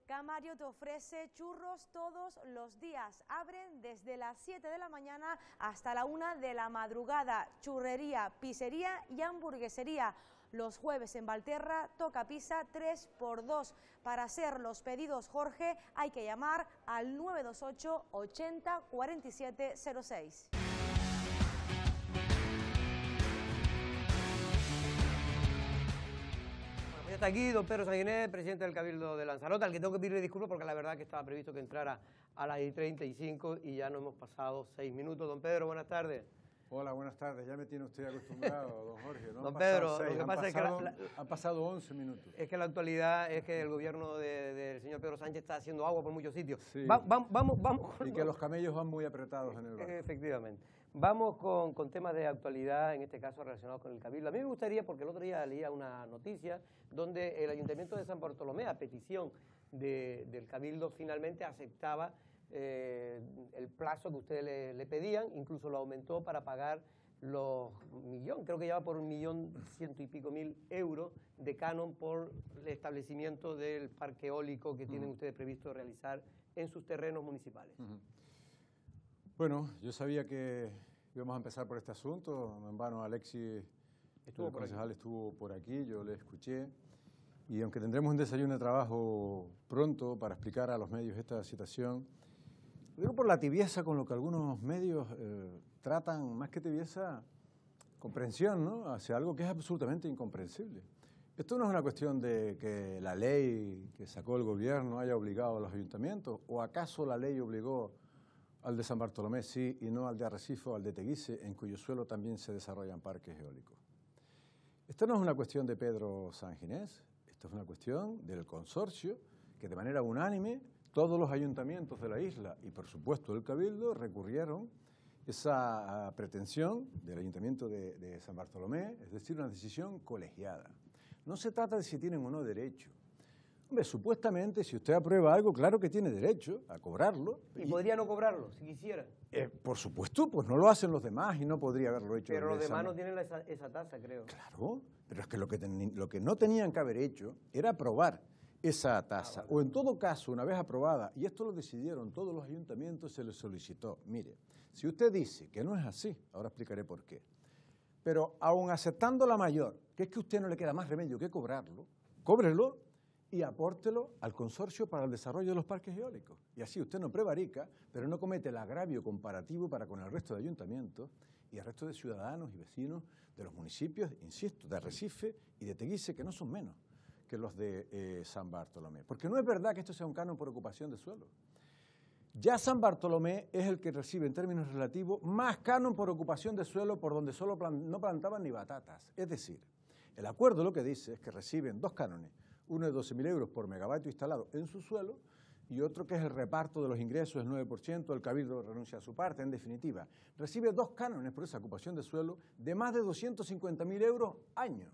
Camario te ofrece churros todos los días. Abren desde las 7 de la mañana hasta la 1 de la madrugada. Churrería, pizzería y hamburguesería. Los jueves en Valterra toca pizza 3 por 2. Para hacer los pedidos, Jorge, hay que llamar al 928 80 47 06. Ya está aquí don Pedro Sanginés, presidente del Cabildo de Lanzarote, al que tengo que pedirle disculpas porque la verdad que estaba previsto que entrara a las 10:35 y ya nos hemos pasado 6 minutos. Don Pedro, buenas tardes. Hola, buenas tardes. Ya me tiene usted acostumbrado, don Jorge, ¿no? Don Pedro, lo que pasa es que han pasado 11 minutos. Es que la actualidad es que el gobierno del señor Pedro Sánchez está haciendo agua por muchos sitios. Sí. Vamos Y que los camellos van muy apretados en el barco. Efectivamente. Vamos con temas de actualidad, en este caso relacionados con el Cabildo. A mí me gustaría, porque el otro día leía una noticia donde el Ayuntamiento de San Bartolomé, a petición del Cabildo, finalmente aceptaba el plazo que ustedes le pedían, incluso lo aumentó para pagar los creo que ya va por 1.100.000 y pico euros de canon por el establecimiento del parque eólico que tienen ustedes previsto realizar en sus terrenos municipales. Bueno, yo sabía que íbamos a empezar por este asunto, en vano Alexis, el concejal, estuvo por aquí, yo le escuché, y aunque tendremos un desayuno de trabajo pronto para explicar a los medios esta situación, digo por la tibieza con lo que algunos medios tratan, más que tibieza, comprensión, ¿no?, hacia algo que es absolutamente incomprensible. Esto no es una cuestión de que la ley que sacó el gobierno haya obligado a los ayuntamientos, o acaso la ley obligó al de San Bartolomé sí y no al de Arrecife o al de Teguise, en cuyo suelo también se desarrollan parques eólicos. Esto no es una cuestión de Pedro Sanginés, esto es una cuestión del consorcio que de manera unánime todos los ayuntamientos de la isla y por supuesto el Cabildo recurrieron esa pretensión del Ayuntamiento de San Bartolomé, es decir, una decisión colegiada. No se trata de si tienen o no derecho. Hombre, supuestamente, si usted aprueba algo, claro que tiene derecho a cobrarlo. ¿Y podría no cobrarlo, si quisiera? Por supuesto, pues no lo hacen los demás y no podría haberlo hecho. Pero los demás no tienen esa tasa, creo. Claro, pero es que lo que no tenían que haber hecho era aprobar esa tasa. O en todo caso, una vez aprobada, y esto lo decidieron todos los ayuntamientos, se les solicitó. Mire, si usted dice que no es así, ahora explicaré por qué, pero aun aceptando la mayor, que es que a usted no le queda más remedio que cobrarlo, cóbrelo y apórtelo al consorcio para el desarrollo de los parques eólicos. Y así usted no prevarica, pero no comete el agravio comparativo para con el resto de ayuntamientos y el resto de ciudadanos y vecinos de los municipios, insisto, de Arrecife y de Teguise, que no son menos que los de San Bartolomé. Porque no es verdad que esto sea un canon por ocupación de suelo. Ya San Bartolomé es el que recibe en términos relativos más canon por ocupación de suelo por donde solo no plantaban ni batatas. Es decir, el acuerdo lo que dice es que reciben dos cánones, uno de 12.000 euros por megavatio instalado en su suelo y otro que es el reparto de los ingresos, el 9%, el cabildo renuncia a su parte, en definitiva. Recibe dos cánones por esa ocupación de suelo de más de 250.000 euros año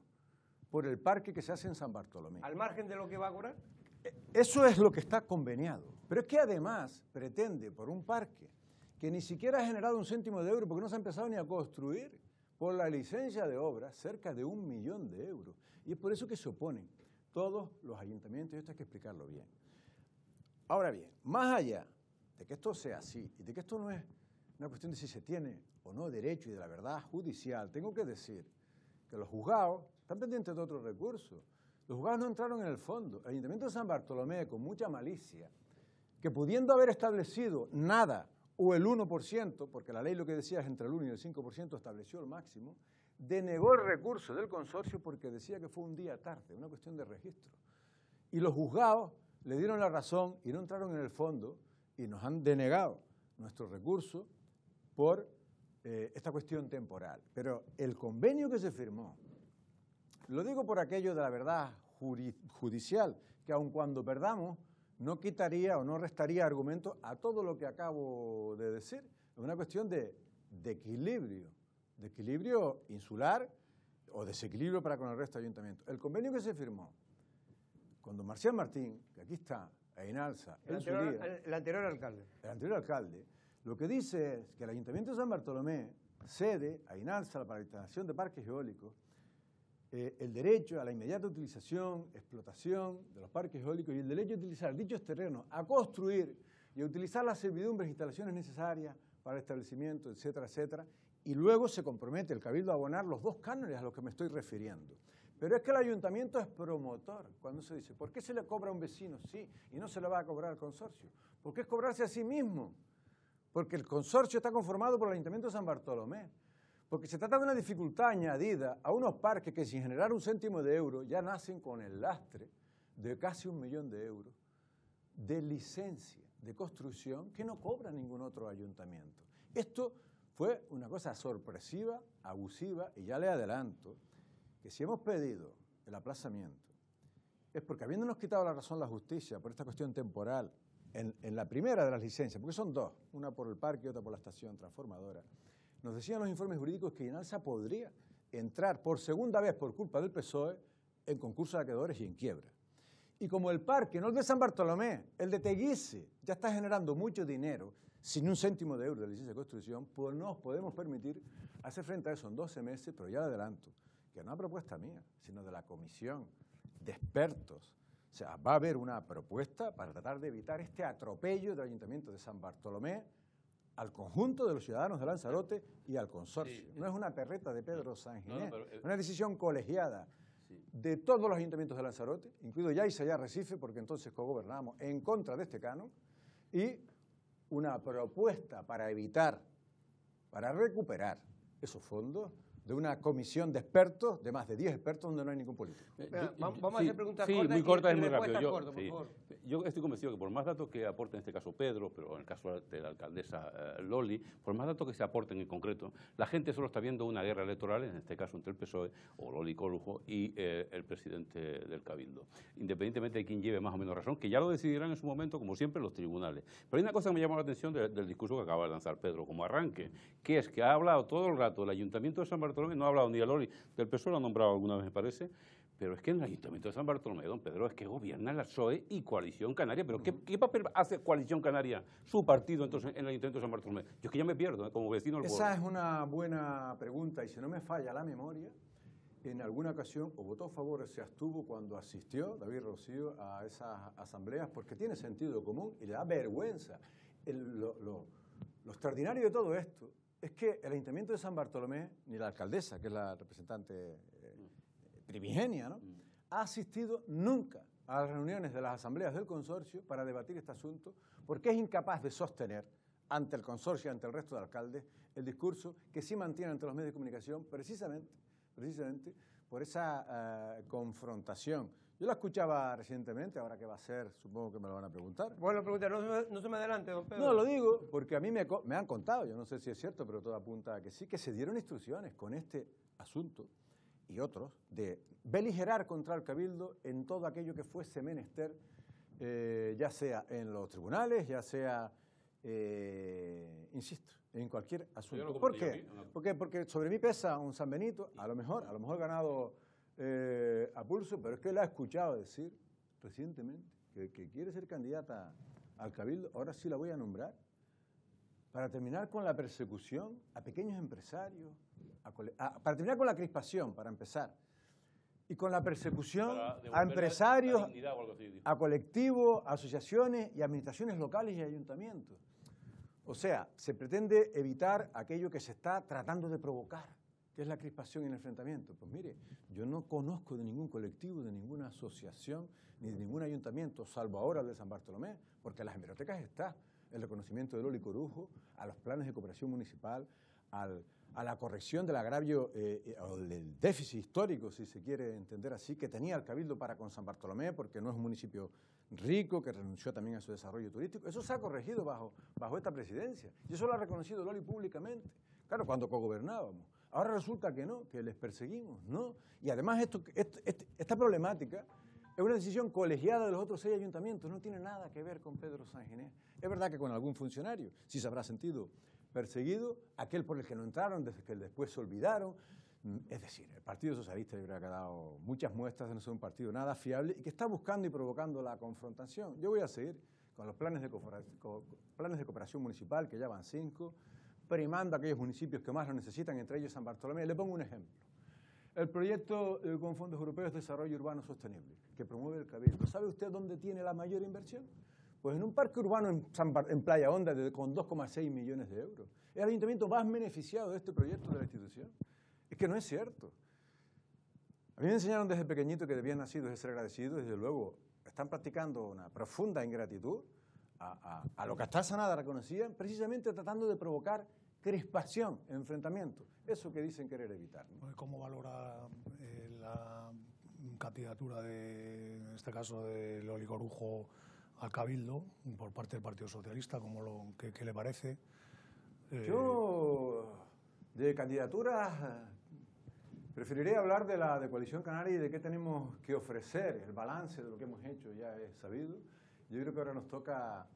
por el parque que se hace en San Bartolomé. ¿Al margen de lo que va a cobrar? Eso es lo que está conveniado. Pero es que además pretende por un parque que ni siquiera ha generado un céntimo de euro porque no se ha empezado ni a construir por la licencia de obra cerca de 1 millón de euros. Y es por eso que se oponen todos los ayuntamientos, y esto hay que explicarlo bien. Ahora bien, más allá de que esto sea así y de que esto no es una cuestión de si se tiene o no derecho y de la verdad judicial, tengo que decir que los juzgados están pendientes de otros recursos. Los juzgados no entraron en el fondo. El Ayuntamiento de San Bartolomé, con mucha malicia, que pudiendo haber establecido nada o el 1%, porque la ley lo que decía es entre el 1 y el 5%, estableció el máximo, denegó el recurso del consorcio porque decía que fue un día tarde, una cuestión de registro. Y los juzgados le dieron la razón y no entraron en el fondo y nos han denegado nuestro recurso por esta cuestión temporal. Pero el convenio que se firmó, lo digo por aquello de la verdad judicial, que aun cuando perdamos, no quitaría o no restaría argumentos a todo lo que acabo de decir. Es una cuestión de equilibrio insular o desequilibrio para con el resto de ayuntamientos. El convenio que se firmó con don Marcial Martín, que aquí está, en Alza, el anterior alcalde. El anterior alcalde, lo que dice es que el Ayuntamiento de San Bartolomé cede a INALSA para la instalación de parques eólicos el derecho a la inmediata utilización, explotación de los parques eólicos y el derecho a utilizar dichos terrenos, a construir y a utilizar las servidumbres e instalaciones necesarias para el establecimiento, etcétera, etcétera, y luego se compromete el Cabildo a abonar los dos cánones a los que me estoy refiriendo. Pero es que el ayuntamiento es promotor. Cuando se dice, ¿por qué se le cobra a un vecino? Sí, y no se le va a cobrar al consorcio. ¿Por qué es cobrarse a sí mismo? Porque el consorcio está conformado por el Ayuntamiento de San Bartolomé. Porque se trata de una dificultad añadida a unos parques que sin generar un céntimo de euro ya nacen con el lastre de casi 1 millón de euros de licencia de construcción que no cobra ningún otro ayuntamiento. Esto fue una cosa sorpresiva, abusiva, y ya le adelanto que si hemos pedido el aplazamiento es porque habiéndonos quitado la razón la justicia por esta cuestión temporal en la primera de las licencias, porque son dos, una por el parque y otra por la estación transformadora, nos decían los informes jurídicos que INALSA podría entrar por segunda vez por culpa del PSOE en concurso de acreedores y en quiebra. Y como el parque, no el de San Bartolomé, el de Teguise, ya está generando mucho dinero, sin un céntimo de euro de licencia de construcción, pues nos podemos permitir hacer frente a eso en 12 meses, pero ya le adelanto, que no es una propuesta mía, sino de la comisión de expertos. O sea, va a haber una propuesta para tratar de evitar este atropello del Ayuntamiento de San Bartolomé al conjunto de los ciudadanos de Lanzarote y al consorcio. Sí. No es una perreta de Pedro Sanginés, es una decisión colegiada de todos los ayuntamientos de Lanzarote, incluido Yaiza y Arrecife, porque entonces cogobernamos en contra de este canon, y una propuesta para evitar, para recuperar esos fondos de una comisión de expertos, de más de 10 expertos, donde no hay ningún político. Vamos a hacer preguntas cortas. Sí, muy cortas y muy rápido. Corto, por favor. Yo estoy convencido que por más datos que aporte en este caso Pedro, pero en el caso de la alcaldesa Loli, por más datos que se aporten en concreto, la gente solo está viendo una guerra electoral, en este caso entre el PSOE, o Loli Corujo, y el presidente del Cabildo. Independientemente de quién lleve más o menos razón, que ya lo decidirán en su momento, como siempre, los tribunales. Pero hay una cosa que me llama la atención del discurso que acaba de lanzar Pedro como arranque, que es que ha hablado todo el rato del Ayuntamiento de San Bartolomé, no ha hablado ni de Loli, del PSOE lo ha nombrado alguna vez, me parece. Pero es que en el Ayuntamiento de San Bartolomé, don Pedro, es que gobierna la PSOE y Coalición Canaria. ¿Pero qué papel hace Coalición Canaria, su partido, entonces, en el Ayuntamiento de San Bartolomé? Yo es que ya me pierdo, como vecino del pueblo. Esa es una buena pregunta, y si no me falla la memoria, en alguna ocasión o votó a favor o se abstuvo cuando asistió David Rocío a esas asambleas, porque tiene sentido común y le da vergüenza. Lo extraordinario de todo esto es que el Ayuntamiento de San Bartolomé, ni la alcaldesa, que es la representante primigenia, ¿no?, ha asistido nunca a las reuniones de las asambleas del consorcio para debatir este asunto, porque es incapaz de sostener ante el consorcio y ante el resto de alcaldes el discurso que sí mantiene ante los medios de comunicación precisamente por esa confrontación. Yo la escuchaba recientemente, ahora que va a ser, supongo que me lo van a preguntar. Bueno, pregunta, no se me adelante, don Pedro. No, lo digo porque a mí me han contado, yo no sé si es cierto, pero todo apunta a que sí, que se dieron instrucciones con este asunto y otros de beligerar contra el Cabildo en todo aquello que fuese menester, ya sea en los tribunales, ya sea, insisto, en cualquier asunto. ¿Por qué? Porque sobre mí pesa un San Benito, a lo mejor ganado a pulso, pero es que él ha escuchado decir recientemente que quiere ser candidata al Cabildo. Ahora sí la voy a nombrar para terminar con la persecución a pequeños empresarios, para terminar con la crispación, para empezar, y con la persecución a empresarios, a colectivos, a asociaciones y administraciones locales y ayuntamientos. O sea, se pretende evitar aquello que se está tratando de provocar, que es la crispación y el enfrentamiento. Pues mire, yo no conozco de ningún colectivo, de ninguna asociación, ni de ningún ayuntamiento, salvo ahora el de San Bartolomé, porque en las hemerotecas está el reconocimiento del Loli Corujo, a los planes de cooperación municipal, a la corrección del agravio o del déficit histórico, si se quiere entender así, que tenía el Cabildo para con San Bartolomé, porque no es un municipio rico, que renunció también a su desarrollo turístico. Eso se ha corregido bajo esta presidencia. Y eso lo ha reconocido Loli públicamente. Claro, cuando cogobernábamos. Ahora resulta que no, que les perseguimos, ¿no? Y además esta problemática es una decisión colegiada de los otros 6 ayuntamientos, no tiene nada que ver con Pedro San Ginés. Es verdad que con algún funcionario sí se habrá sentido perseguido, aquel por el que no entraron, desde que después se olvidaron. Es decir, el Partido Socialista yo creo que ha dado muchas muestras de no ser un partido nada fiable y que está buscando y provocando la confrontación. Yo voy a seguir con los planes de cooperación municipal, que ya van 5, primando a aquellos municipios que más lo necesitan, entre ellos San Bartolomé. Le pongo un ejemplo. El proyecto con fondos europeos de desarrollo urbano sostenible, que promueve el Cabildo. ¿Sabe usted dónde tiene la mayor inversión? Pues en un parque urbano en Playa Honda con 2,6 millones de euros. Es el ayuntamiento más beneficiado de este proyecto de la institución. Es que no es cierto. A mí me enseñaron desde pequeñito que debían nacidos de ser agradecidos y desde luego están practicando una profunda ingratitud a lo que hasta esa nada reconocían, precisamente tratando de provocar crispación, enfrentamiento. Eso que dicen querer evitar, ¿no? ¿Cómo valora la candidatura en este caso de Loli Corujo al Cabildo por parte del Partido Socialista? ¿Qué le parece? Yo, de candidaturas, preferiría hablar de la de Coalición Canaria y de qué tenemos que ofrecer. El balance de lo que hemos hecho ya es sabido. Yo creo que ahora nos toca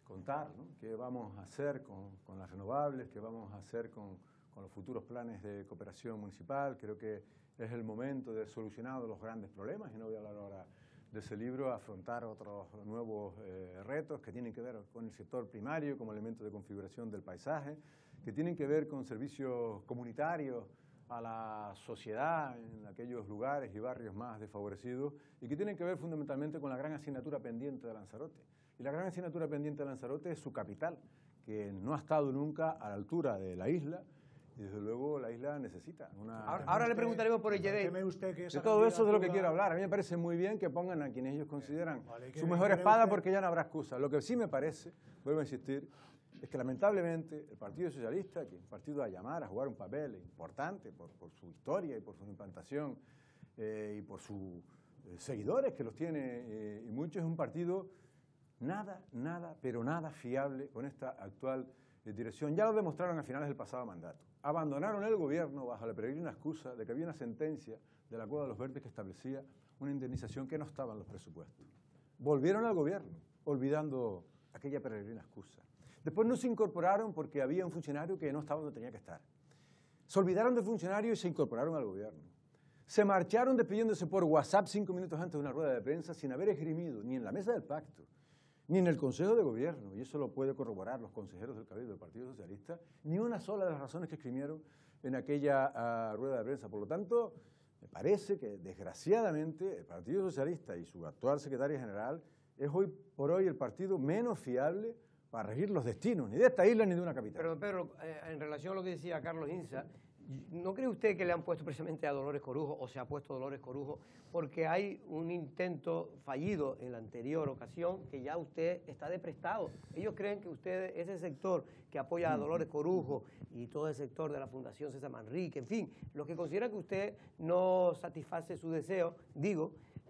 contar, ¿no?, qué vamos a hacer con las renovables, qué vamos a hacer con los futuros planes de cooperación municipal. Creo que es el momento de solucionar los grandes problemas, y no voy a hablar ahora de ese libro, afrontar otros nuevos retos que tienen que ver con el sector primario como elemento de configuración del paisaje, que tienen que ver con servicios comunitarios a la sociedad en aquellos lugares y barrios más desfavorecidos, y que tienen que ver fundamentalmente con la gran asignatura pendiente de Lanzarote. Y la gran asignatura pendiente de Lanzarote es su capital, que no ha estado nunca a la altura de la isla, y desde luego la isla necesita una... Ahora le preguntaremos por Elledey. De todo eso es de lo que quiero hablar. A mí me parece muy bien que pongan a quienes ellos consideran su mejor espada, porque ya no habrá excusa. Lo que sí me parece, vuelvo a insistir, es que lamentablemente el Partido Socialista, que es un partido a llamar a jugar un papel importante por su historia y por su implantación y por sus seguidores, que los tiene, y muchos, es un partido nada, pero nada fiable con esta actual dirección. Ya lo demostraron a finales del pasado mandato. Abandonaron el gobierno bajo la peregrina excusa de que había una sentencia de la Cueva de los Verdes que establecía una indemnización que no estaba en los presupuestos. Volvieron al gobierno, olvidando aquella peregrina excusa. Después no se incorporaron porque había un funcionario que no estaba donde tenía que estar. Se olvidaron del funcionario y se incorporaron al gobierno. Se marcharon despidiéndose por WhatsApp 5 minutos antes de una rueda de prensa sin haber esgrimido ni en la mesa del pacto, ni en el Consejo de Gobierno, y eso lo puede corroborar los consejeros del Cabildo del Partido Socialista, ni una sola de las razones que esgrimieron en aquella rueda de prensa. Por lo tanto, Me parece que, desgraciadamente, el Partido Socialista y su actual secretario general es hoy por hoy el partido menos fiable para regir los destinos, ni de esta isla ni de una capital. Pero Pedro, en relación a lo que decía Carlos Insa, ¿no cree usted que le han puesto precisamente a Dolores Corujo, o se ha puesto Dolores Corujo, porque hay un intento fallido en la anterior ocasión que ya usted está de prestado? Ellos creen que usted, ese sector que apoya a Dolores Corujo y todo el sector de la Fundación César Manrique, en fin, los que consideran que usted no satisface su deseo,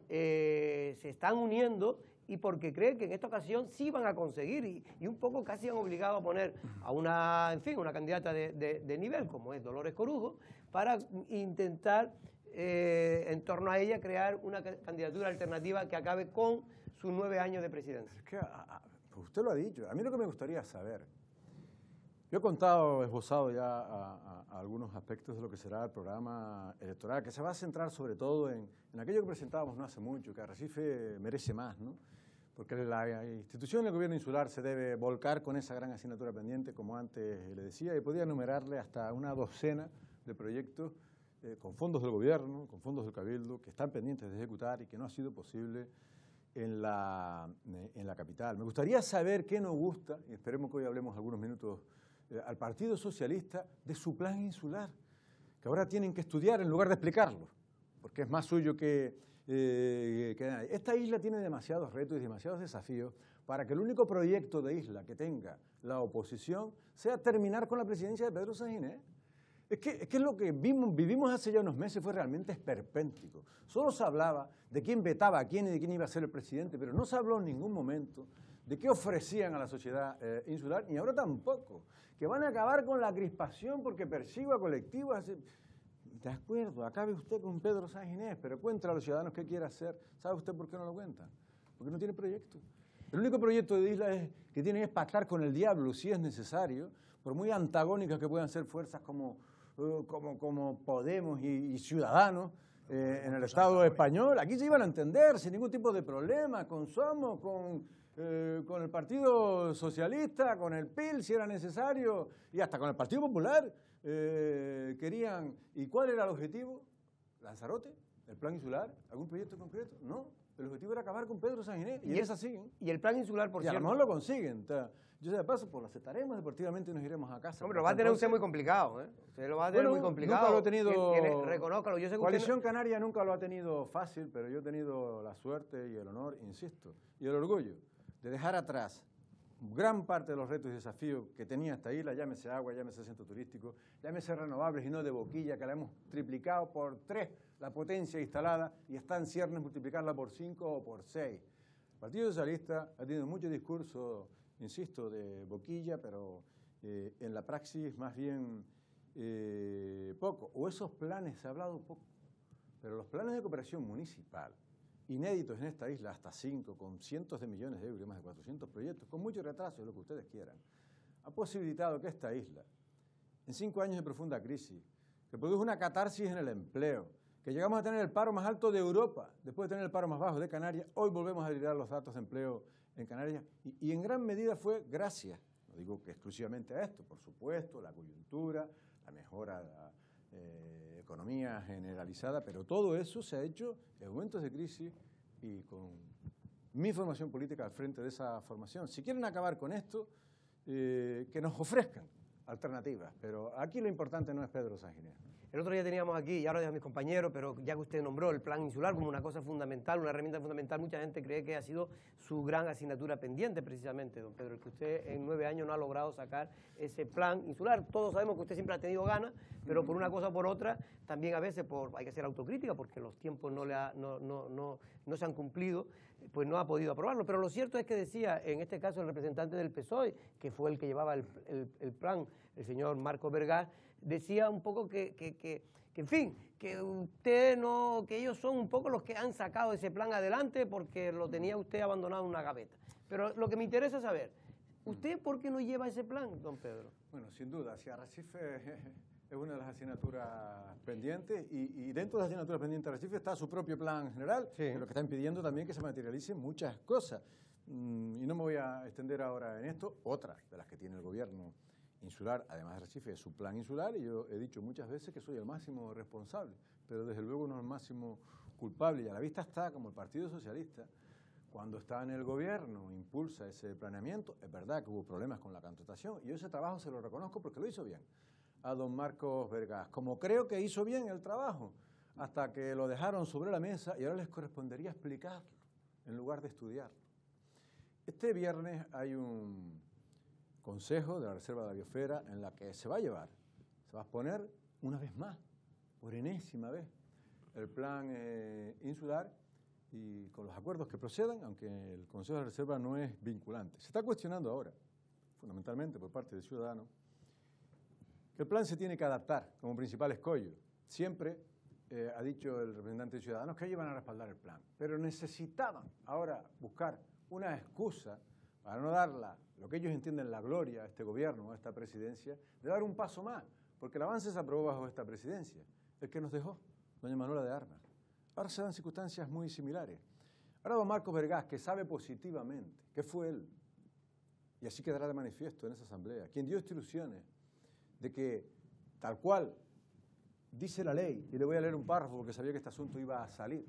se están uniendo y porque creen que en esta ocasión sí van a conseguir y un poco casi han obligado a poner a una candidata de nivel como es Dolores Corujo para intentar en torno a ella crear una candidatura alternativa que acabe con sus 9 años de presidencia. Es que pues usted lo ha dicho, a mí lo que me gustaría saber, yo he esbozado ya a algunos aspectos de lo que será el programa electoral, que se va a centrar sobre todo en aquello que presentábamos no hace mucho, que Arrecife merece más, ¿no? Porque la institución del gobierno insular se debe volcar con esa gran asignatura pendiente, como antes le decía, y podía enumerarle hasta una docena de proyectos con fondos del gobierno, con fondos del Cabildo, que están pendientes de ejecutar y que no ha sido posible en la capital. Me gustaría saber qué nos gusta, y esperemos que hoy hablemos algunos minutos al Partido Socialista, de su plan insular, que ahora tienen que estudiar en lugar de explicarlo, porque es más suyo que esta isla tiene demasiados retos y demasiados desafíos para que el único proyecto de isla que tenga la oposición sea terminar con la presidencia de Pedro Sánchez. Es que lo que vivimos hace ya unos meses fue realmente esperpéntico. Solo se hablaba de quién vetaba a quién y de quién iba a ser el presidente, pero no se habló en ningún momento de qué ofrecían a la sociedad insular, ni ahora tampoco, que van a acabar con la crispación porque persigo a colectivos. De acuerdo, acabe usted con Pedro Sánchez, pero cuéntale a los ciudadanos qué quiere hacer. ¿Sabe usted por qué no lo cuenta? Porque no tiene proyecto. El único proyecto de isla que tiene es pactar con el diablo, si es necesario, por muy antagónicas que puedan ser fuerzas como Podemos y Ciudadanos en el Estado español. Aquí se iban a entender sin ningún tipo de problema, con Somos, con el Partido Socialista, con el PIL, si era necesario, y hasta con el Partido Popular. Querían, ¿y cuál era el objetivo? ¿Lanzarote? ¿El plan insular? ¿Algún proyecto concreto? No, el objetivo era acabar con Pedro Sánchez, y es así. Y el plan insular, por cierto... Y a lo mejor lo consiguen. Yo de paso, pues lo aceptaremos deportivamente y nos iremos a casa. Hombre, lo va a tener usted muy complicado, ¿eh? Usted lo va a tener muy complicado. Nunca lo he tenido... Reconócalo. Yo sé que Coalición Canaria nunca lo ha tenido fácil, pero yo he tenido la suerte y el honor, insisto, y el orgullo de dejar atrás gran parte de los retos y desafíos que tenía esta isla, llámese agua, llámese centro turístico, llámese renovables y no de boquilla, que la hemos triplicado por 3 la potencia instalada y está en ciernes multiplicarla por 5 o por 6. El Partido Socialista ha tenido mucho discurso, insisto, de boquilla, pero en la praxis más bien poco. O esos planes se ha hablado poco, pero los planes de cooperación municipal, inéditos en esta isla, hasta 5, con cientos de millones de euros y más de 400 proyectos, con mucho retraso, lo que ustedes quieran, ha posibilitado que esta isla, en 5 años de profunda crisis, que produjo una catarsis en el empleo, que llegamos a tener el paro más alto de Europa, después de tener el paro más bajo de Canarias, hoy volvemos a liderar los datos de empleo en Canarias, y en gran medida fue gracias, no digo que exclusivamente a esto, por supuesto, la coyuntura, la mejora de economía generalizada, pero todo eso se ha hecho en momentos de crisis y con mi formación política al frente de esa formación. Si quieren acabar con esto, que nos ofrezcan alternativas, pero aquí lo importante no es Pedro Sánchez. El otro día teníamos aquí, y ahora dejo a mis compañeros, pero ya que usted nombró el plan insular como una cosa fundamental, una herramienta fundamental, mucha gente cree que ha sido su gran asignatura pendiente precisamente, don Pedro, el que usted en 9 años no ha logrado sacar ese plan insular. Todos sabemos que usted siempre ha tenido ganas, pero por una cosa o por otra, también a veces hay que hacer autocrítica porque los tiempos no se han cumplido, pues no ha podido aprobarlo. Pero lo cierto es que decía, en este caso el representante del PSOE, que fue el que llevaba el plan, el señor Marcos Vergás, decía un poco que en fin, que usted no, que ellos son un poco los que han sacado ese plan adelante porque lo tenía usted abandonado en una gaveta. Pero lo que me interesa saber, ¿usted por qué no lleva ese plan, don Pedro? Bueno, sin duda, si Arrecife es una de las asignaturas pendientes y dentro de las asignaturas pendientes de Arrecife está su propio plan general, sí, lo que está impidiendo también que se materialicen muchas cosas. Y no me voy a extender ahora en esto, otra de las que tiene el gobierno insular, además de Arrecife, es su plan insular, y yo he dicho muchas veces que soy el máximo responsable, pero desde luego no el máximo culpable. Y a la vista está como el Partido Socialista, cuando está en el gobierno, impulsa ese planeamiento. Es verdad que hubo problemas con la contratación, y yo ese trabajo se lo reconozco porque lo hizo bien a don Marcos Vergás, como creo que hizo bien el trabajo, hasta que lo dejaron sobre la mesa y ahora les correspondería explicarlo en lugar de estudiarlo. Este viernes hay un consejo de la Reserva de la Biosfera en la que se va a llevar, se va a exponer una vez más, por enésima vez, el plan insular y con los acuerdos que procedan, aunque el Consejo de la Reserva no es vinculante. Se está cuestionando ahora, fundamentalmente por parte del ciudadano, que el plan se tiene que adaptar como principal escollo. Siempre ha dicho el representante de Ciudadanos que ellos van a respaldar el plan, pero necesitaban ahora buscar una excusa para no dar lo que ellos entienden la gloria a este gobierno, a esta presidencia, de dar un paso más, porque el avance se aprobó bajo esta presidencia, el que nos dejó doña Manuela de Armas. Ahora se dan circunstancias muy similares. Ahora don Marcos Vergás, que sabe positivamente que fue él, y así quedará de manifiesto en esa asamblea, quien dio instrucciones de que, tal cual dice la ley, y le voy a leer un párrafo porque sabía que este asunto iba a salir,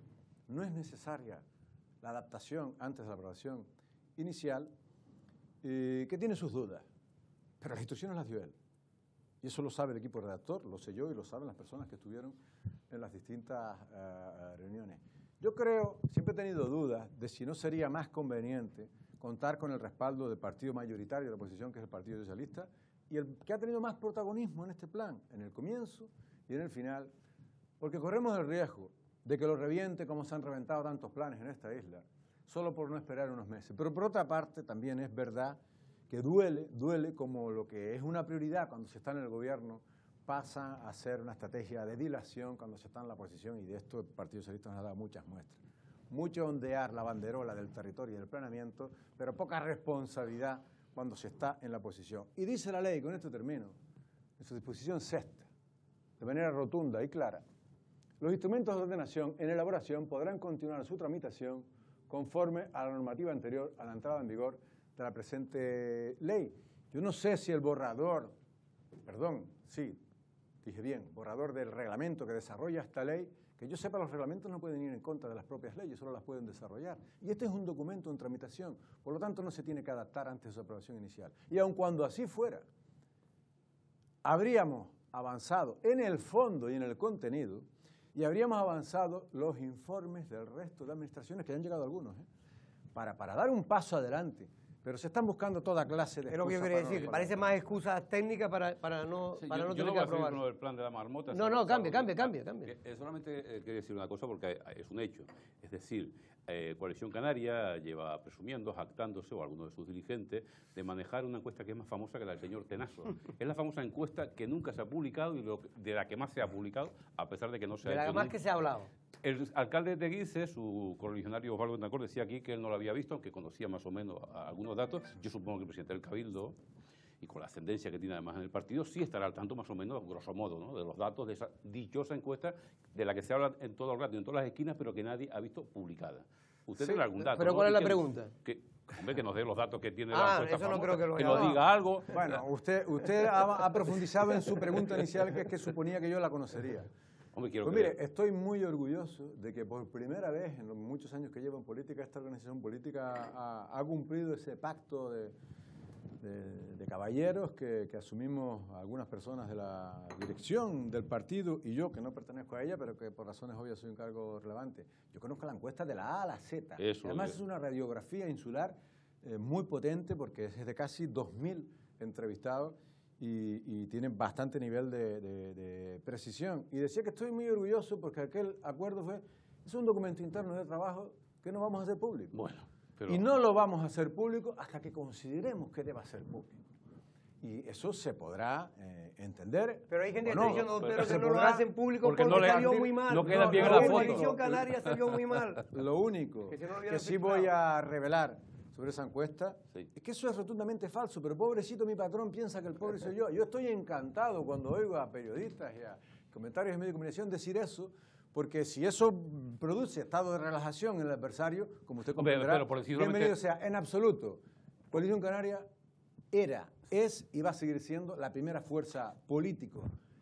no es necesaria la adaptación antes de la aprobación inicial, que tiene sus dudas, pero las instrucciones las dio él. Y eso lo sabe el equipo redactor, lo sé yo y lo saben las personas que estuvieron en las distintas reuniones. Yo creo, siempre he tenido dudas de si no sería más conveniente contar con el respaldo del partido mayoritario de la oposición, que es el Partido Socialista, y el que ha tenido más protagonismo en este plan, en el comienzo y en el final, porque corremos el riesgo de que lo reviente como se han reventado tantos planes en esta isla, solo por no esperar unos meses. Pero por otra parte también es verdad que duele como lo que es una prioridad cuando se está en el gobierno pasa a ser una estrategia de dilación cuando se está en la oposición, y de esto el Partido Socialista nos ha dado muchas muestras. Mucho ondear la banderola del territorio y del planeamiento, pero poca responsabilidad cuando se está en la oposición. Y dice la ley, con esto termino, en su disposición sexta, de manera rotunda y clara, los instrumentos de ordenación en elaboración podrán continuar su tramitación conforme a la normativa anterior a la entrada en vigor de la presente ley. Yo no sé si el borrador, dije bien, borrador del reglamento que desarrolla esta ley, que yo sepa los reglamentos no pueden ir en contra de las propias leyes, solo las pueden desarrollar. Y este es un documento en tramitación, por lo tanto no se tiene que adaptar antes de su aprobación inicial. Y aun cuando así fuera, habríamos avanzado en el fondo y en el contenido, y habríamos avanzado los informes del resto de administraciones, que ya han llegado algunos, para dar un paso adelante. Pero se están buscando toda clase de excusas. Es lo que yo quería decir, que parece más excusas técnicas para no tener que aprobar. No, el plan de la marmota. No, cambia. Solamente quería decir una cosa porque es un hecho. Es decir, Coalición Canaria lleva presumiendo, jactándose, o alguno de sus dirigentes, de manejar una encuesta que es más famosa que la del señor Tenazo. Es la famosa encuesta que nunca se ha publicado y de la que más se ha publicado, a pesar de que no se ha hecho. De la que más que se ha hablado. El alcalde de Teguise, su correligionario Osvaldo Betancourt, decía aquí que él no lo había visto, aunque conocía más o menos algunos datos. Yo supongo que el presidente del Cabildo, y con la ascendencia que tiene además en el partido, sí estará al tanto más o menos, grosso modo, ¿no?, de los datos de esa dichosa encuesta de la que se habla en todo el rato, en todas las esquinas, pero que nadie ha visto publicada. ¿Usted tiene algún dato? ¿Pero cuál es la pregunta? Que nos dé los datos que tiene la encuesta eso no famosa, creo que lo nos diga algo. Bueno, usted ha profundizado en su pregunta inicial, que es que suponía que yo la conocería. Hombre, quiero Pues creer. mire, estoy muy orgulloso de que por primera vez en los muchos años que llevo en política, esta organización política ha cumplido ese pacto de caballeros que asumimos algunas personas de la dirección del partido y yo, que no pertenezco a ella, pero que por razones obvias soy un cargo relevante. Yo conozco la encuesta de la A a la Z. Además es una radiografía insular muy potente porque es de casi 2.000 entrevistados. Y tiene bastante nivel de precisión. Y decía que estoy muy orgulloso porque aquel acuerdo es un documento interno de trabajo que no vamos a hacer público. Bueno, y no lo vamos a hacer público hasta que consideremos que deba ser público. Y eso se podrá entender. Pero hay gente que no, está diciendo, doctor, que no lo podrá, hacen público porque no salió muy mal. No queda bien en la La foto. Coalición Canaria salió muy mal. Lo único que sí voy a revelar sobre esa encuesta, es que eso es rotundamente falso, pero pobrecito mi patrón piensa que el pobre soy yo. Yo estoy encantado cuando oigo a periodistas y a comentarios de medios de comunicación decir eso, porque si eso produce estado de relajación en el adversario, como usted comprenderá, bienvenido sea. En absoluto, Coalición Canaria era es y va a seguir siendo la primera fuerza política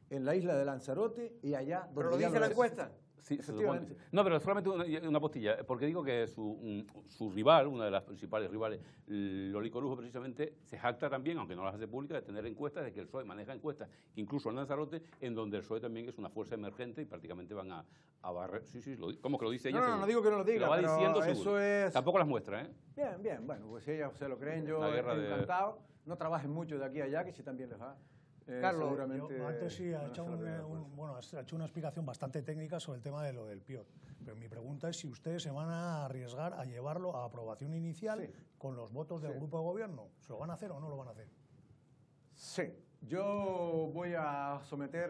en la isla de Lanzarote y allá donde ¿Pero lo ya dice la es. encuesta? Sí, se supone. No, pero solamente una postilla, porque digo que su rival, una de las principales rivales, Loli Corujo, precisamente, se jacta también, aunque no las hace públicas, de tener encuestas, de que el PSOE maneja encuestas, incluso en Lanzarote, en donde el PSOE también es una fuerza emergente y prácticamente van a barrer. Sí, ¿cómo que lo dice ella? No digo que no lo diga, lo va pero diciendo eso seguro. es... Tampoco las muestra, ¿eh? Bien, bueno, pues si ellas se lo creen, yo encantado. No trabajen mucho de aquí a allá, que si también les va. Carlos, seguramente antes sí ha hecho ha hecho una explicación bastante técnica sobre el tema de lo del PIOT. Pero mi pregunta es si ustedes se van a arriesgar a llevarlo a aprobación inicial con los votos del grupo de gobierno. ¿Se lo van a hacer o no lo van a hacer? Sí, yo voy a someter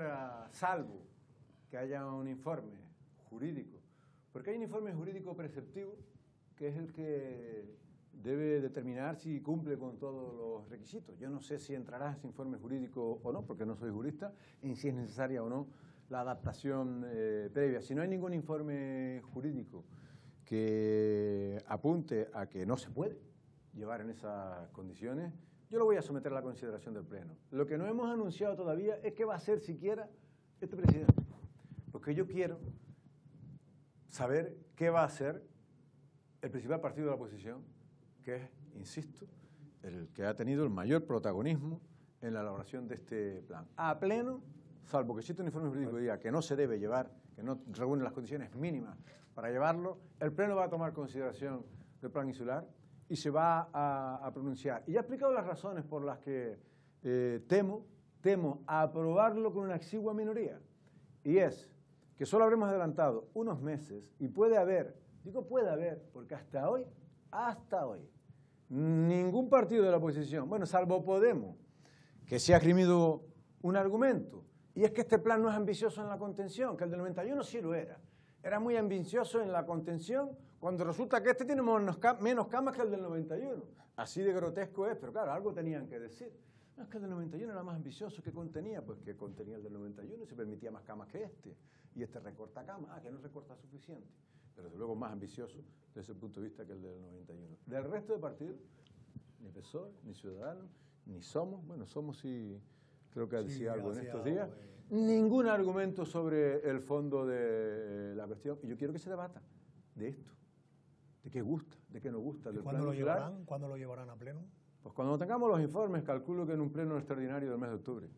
salvo que haya un informe jurídico, porque hay un informe jurídico preceptivo que es el que debe determinar si cumple con todos los requisitos. Yo no sé si entrará ese informe jurídico o no, porque no soy jurista, y si es necesaria o no la adaptación previa. Si no hay ningún informe jurídico que apunte a que no se puede llevar en esas condiciones, yo lo voy a someter a la consideración del Pleno. Lo que no hemos anunciado todavía es qué va a hacer siquiera este presidente, porque yo quiero saber qué va a hacer el principal partido de la oposición, que es, insisto, el que ha tenido el mayor protagonismo en la elaboración de este plan. A pleno, salvo que exista un informe jurídico que diga que no se debe llevar, que no reúne las condiciones mínimas para llevarlo, el Pleno va a tomar consideración del plan insular y se va a pronunciar. Y ya he explicado las razones por las que temo aprobarlo con una exigua minoría. Y es que solo habremos adelantado unos meses y puede haber, digo puede haber, porque hasta hoy, ningún partido de la oposición, bueno, salvo Podemos, que se ha esgrimido un argumento, y es que este plan no es ambicioso en la contención, que el del 91 sí lo era. Era muy ambicioso en la contención, cuando resulta que este tiene menos camas que el del 91. Así de grotesco es, pero claro, algo tenían que decir. No, es que el del 91 era más ambicioso, que contenía, pues que contenía el del 91 y se permitía más camas que este. Y este recorta camas, que no recorta suficiente. Pero desde luego más ambicioso desde ese punto de vista que el del 91. Del resto de partidos, ni PSOE, ni Ciudadanos, ni Somos, bueno, Somos sí, creo que decía algo en estos días, ningún argumento sobre el fondo de la cuestión. Y yo quiero que se debata de esto, de qué gusta, de qué no gusta. ¿Cuándo lo llevarán a pleno? Pues cuando tengamos los informes, calculo que en un pleno extraordinario del mes de octubre.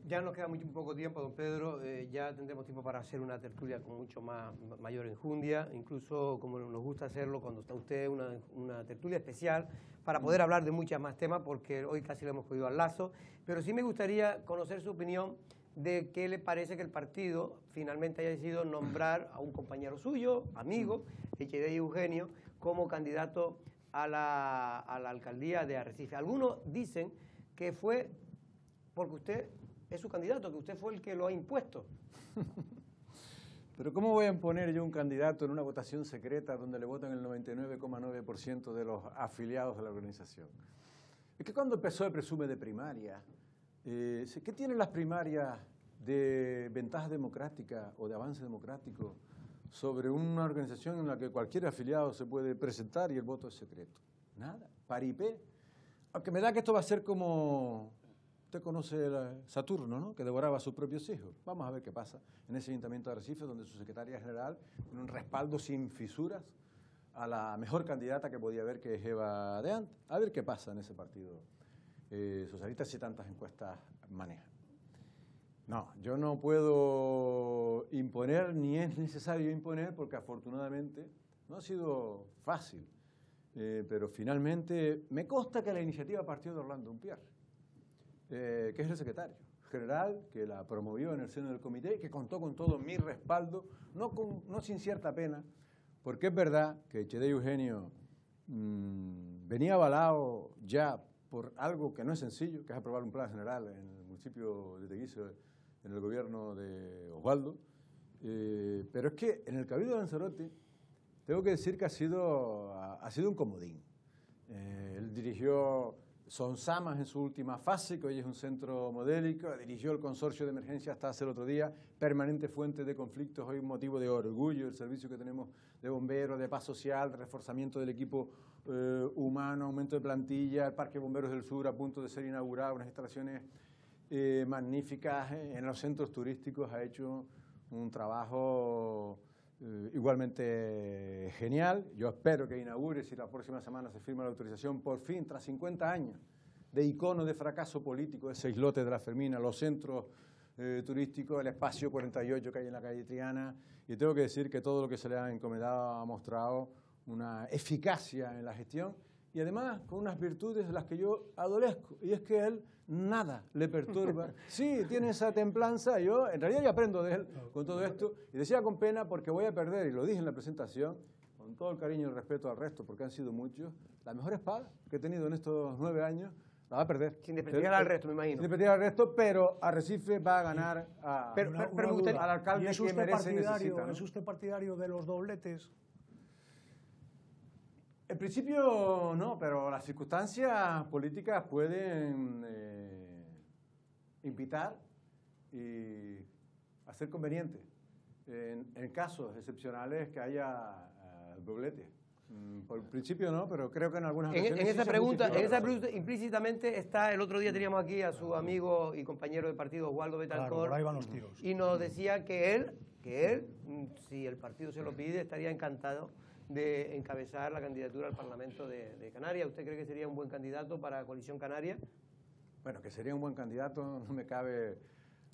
Ya nos queda muy poco tiempo, don Pedro, ya tendremos tiempo para hacer una tertulia con mucho mayor enjundia, incluso como nos gusta hacerlo cuando está usted, una tertulia especial para poder hablar de muchos más temas, porque hoy casi lo hemos cogido al lazo, pero sí me gustaría conocer su opinión de qué le parece que el partido finalmente haya decidido nombrar a un compañero suyo, amigo, Echedey Eugenio, como candidato a la alcaldía de Arrecife. Algunos dicen que fue porque usted es su candidato, que usted fue el que lo ha impuesto. Pero ¿cómo voy a imponer yo un candidato en una votación secreta donde le votan el 99,9% de los afiliados de la organización? Es que cuando el PSOE presume de primaria, ¿qué tienen las primarias de ventaja democrática o de avance democrático sobre una organización en la que cualquier afiliado se puede presentar y el voto es secreto? Nada, paripé. Aunque me da que esto va a ser como... Usted conoce Saturno, ¿no?, que devoraba a sus propios hijos. Vamos a ver qué pasa en ese ayuntamiento de Arrecife, donde su secretaria general tiene un respaldo sin fisuras a la mejor candidata que podía haber, que es Eva de Ant. A ver qué pasa en ese partido socialista si tantas encuestas maneja. No, yo no puedo imponer, ni es necesario imponer, porque afortunadamente no ha sido fácil. Pero finalmente me consta que la iniciativa partió de Orlando Unpiar, que es el secretario general, que la promovió en el seno del comité, que contó con todo mi respaldo, no sin cierta pena, porque es verdad que Echedey Eugenio venía avalado ya por algo que no es sencillo, que es aprobar un plan general en el municipio de Teguise, en el gobierno de Osvaldo, pero es que en el Cabildo de Lanzarote tengo que decir que ha sido un comodín. Él dirigió Sonsamas en su última fase, que hoy es un centro modélico, dirigió el consorcio de emergencia hasta hace el otro día, permanente fuente de conflictos, hoy un motivo de orgullo, el servicio que tenemos de bomberos, de paz social, de reforzamiento del equipo humano, aumento de plantilla, el Parque Bomberos del Sur a punto de ser inaugurado, unas instalaciones magníficas en los centros turísticos, ha hecho un trabajo igualmente genial. Yo espero que inaugure, si la próxima semana se firma la autorización, por fin, tras 50 años de icono de fracaso político, ese islote de la Fermina, los centros turísticos, el espacio 48 que hay en la calle Triana, y tengo que decir que todo lo que se le ha encomendado ha mostrado una eficacia en la gestión y además con unas virtudes de las que yo adolezco, y es que él nada le perturba. Sí, tiene esa templanza, yo en realidad ya aprendo de él con todo esto, y decía con pena porque voy a perder, y lo dije en la presentación, con todo el cariño y el respeto al resto, porque han sido muchos, la mejor espada que he tenido en estos 9 años, la va a perder. Sin desprestigiar al resto, me imagino. Sin desprestigiar al resto, pero Arrecife va a ganar al alcalde que merece y necesita, ¿no? ¿Es usted partidario de los dobletes? En principio no, pero las circunstancias políticas pueden invitar y hacer conveniente en casos excepcionales que haya doblete. Por principio no, pero creo que en algunas ocasiones en esa pregunta implícitamente está, el otro día teníamos aquí a su amigo y compañero de partido Oswaldo Betancourt, claro, por ahí van los tiros. Y nos decía que él, si el partido se lo pide, estaría encantado de encabezar la candidatura al Parlamento de Canarias. ¿Usted cree que sería un buen candidato para Coalición Canaria? Bueno, que sería un buen candidato, no me cabe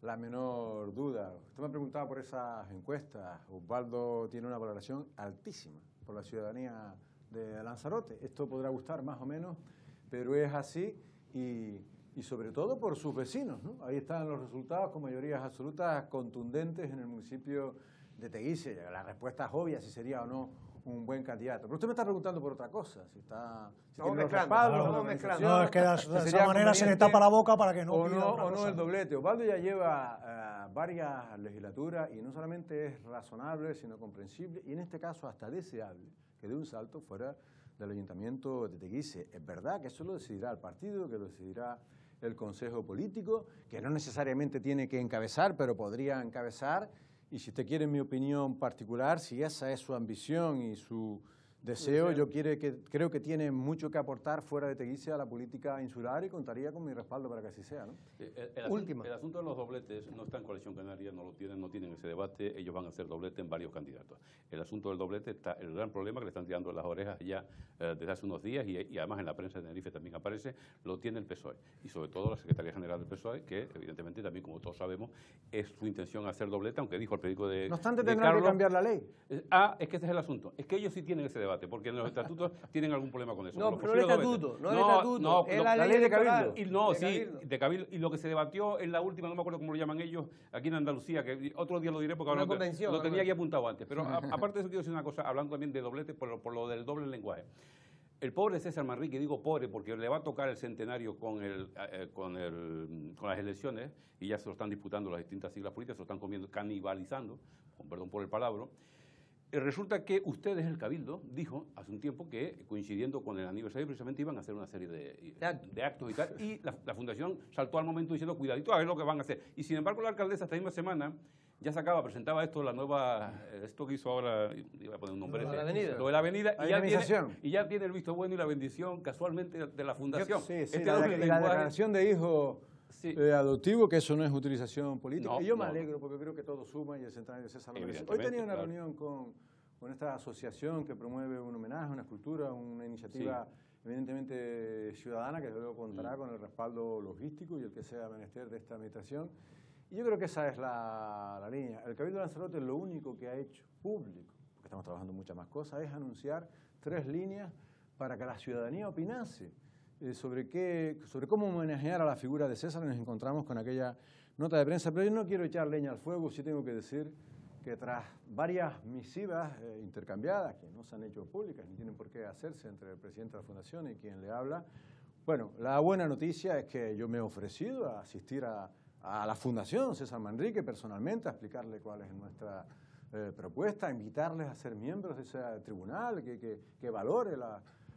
la menor duda. Usted me ha preguntado por esas encuestas. Osvaldo tiene una valoración altísima por la ciudadanía de Lanzarote. Esto podrá gustar más o menos, pero es así y sobre todo por sus vecinos, ¿no? Ahí están los resultados con mayorías absolutas contundentes en el municipio de Teguise. La respuesta es obvia si sería o no un buen candidato. Pero usted me está preguntando por otra cosa, si tiene los respaldos, no, es que de esa manera se le tapa la boca para que no o no el doblete. Osvaldo ya lleva varias legislaturas y no solamente es razonable, sino comprensible y en este caso hasta deseable que dé un salto fuera del Ayuntamiento de Teguise. Es verdad que eso lo decidirá el partido, que lo decidirá el Consejo Político, que no necesariamente tiene que encabezar, pero podría encabezar. Y si usted quiere mi opinión particular, si esa es su ambición y su deseo, yo creo que tiene mucho que aportar fuera de Teguise a la política insular y contaría con mi respaldo para que así sea, ¿no? El asunto de los dobletes no está en Coalición Canaria, no tienen ese debate, ellos van a hacer doblete en varios candidatos. El asunto del doblete está, el gran problema que le están tirando las orejas ya desde hace unos días y además en la prensa de Tenerife también aparece, lo tiene el PSOE y sobre todo la Secretaría General del PSOE, que evidentemente también, como todos sabemos, es su intención hacer doblete, aunque dijo el periódico de No obstante, tendrán que cambiar la ley. Es que ese es el asunto, es que ellos sí tienen ese debate, porque en los estatutos tienen algún problema con eso. No, pero no el estatuto, es la ley de Cabildo. De Cabildo. Y lo que se debatió en la última, no me acuerdo cómo lo llaman ellos, aquí en Andalucía, que otro día lo diré porque ahora lo tenía aquí apuntado antes. Pero aparte de eso, quiero decir una cosa, hablando también de doblete, por lo del doble lenguaje. El pobre César Manrique, digo pobre porque le va a tocar el centenario con las elecciones y ya se lo están disputando las distintas siglas políticas, se lo están canibalizando, con perdón por el palabra. Resulta que ustedes, el Cabildo, dijo hace un tiempo que, coincidiendo con el aniversario, precisamente iban a hacer una serie de actos y tal, y la Fundación saltó al momento diciendo, cuidadito, a ver lo que van a hacer. Y sin embargo, la alcaldesa esta misma semana ya presentaba esto, esto que hizo ahora, iba a poner un nombre, lo de la avenida, y ya tiene el visto bueno y la bendición, casualmente, de la Fundación. La declaración de hijo adoptivo, que eso no es utilización política. Y yo me alegro porque creo que todo suma y el centenario de César lo merece. Hoy tenía una reunión con esta asociación que promueve un homenaje, una escultura, una iniciativa evidentemente ciudadana que luego contará con el respaldo logístico y el que sea menester de esta administración. Y yo creo que esa es la línea. El Cabildo de Lanzarote lo único que ha hecho público, porque estamos trabajando en muchas más cosas, es anunciar 3 líneas para que la ciudadanía opinase sobre cómo homenajear a la figura de César. Nos encontramos con aquella nota de prensa, pero yo no quiero echar leña al fuego, sí tengo que decir que tras varias misivas intercambiadas, que no se han hecho públicas, ni tienen por qué hacerse entre el presidente de la Fundación y quien le habla, bueno, la buena noticia es que yo me he ofrecido a asistir a la Fundación César Manrique personalmente, a explicarle cuál es nuestra propuesta, a invitarles a ser miembros de ese tribunal, que valore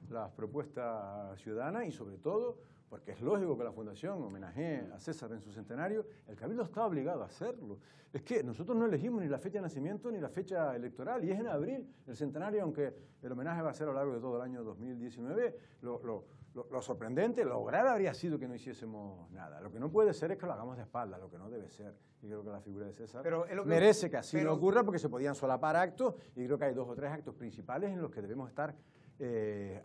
las propuestas ciudadanas y sobre todo, porque es lógico que la Fundación homenajee a César en su centenario, el Cabildo está obligado a hacerlo. Es que nosotros no elegimos ni la fecha de nacimiento ni la fecha electoral, y es en abril el centenario, aunque el homenaje va a ser a lo largo de todo el año 2019. Lo sorprendente, lo grave habría sido que no hiciésemos nada. Lo que no puede ser es que lo hagamos de espaldas, lo que no debe ser. Y creo que la figura de César merece que así no ocurra, porque se podían solapar actos, y creo que hay 2 o 3 actos principales en los que debemos estar